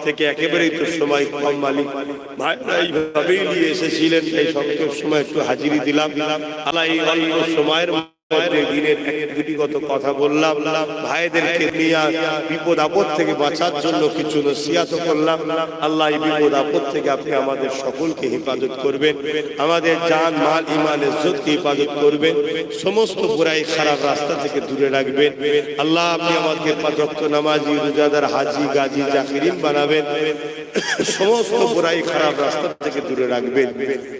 থেকে একেবারেই তো সময় কম, মালিক ভাইরা এইভাবেই নিয়ে এসেছিলেন। এই সংক্ষেপ সময় একটু হাজিরি দিলাম। আল্লাহ এই অল্প সময়ের দিনের এক দুটি কথা বললাম, ভাইদেরকে নিয়ে বিপদ আপদ থেকে বাঁচার জন্য কিছু নসিহত করলাম। আল্লাহ এই বিপদ আপদ থেকে আপনি আমাদের সকলকে হেফাজত করবেন, আমাদের জান মাল ইমান ইজ্জতকে হেফাজত করবেন, সমস্ত বুরাই খারাপ রাস্তা থেকে দূরে রাখবেন। আল্লাহ আপনি আমাদেরকে পাঁচ ওয়াক্ত নামাজি, রোজাদার, হাজি, গাজী, জাকিরিন বানাবেন, সমস্ত বুরাই খারাপ রাস্তা থেকে দূরে রাখবেন।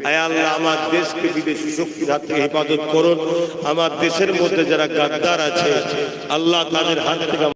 আয় আল্লাহ আমার দেশকে বিদেশি শক্তির হাত থেকে হেফাজত করুন। আমার দেশের মধ্যে যারা গাদ্দার আছে আল্লাহ তাদের হাত থেকে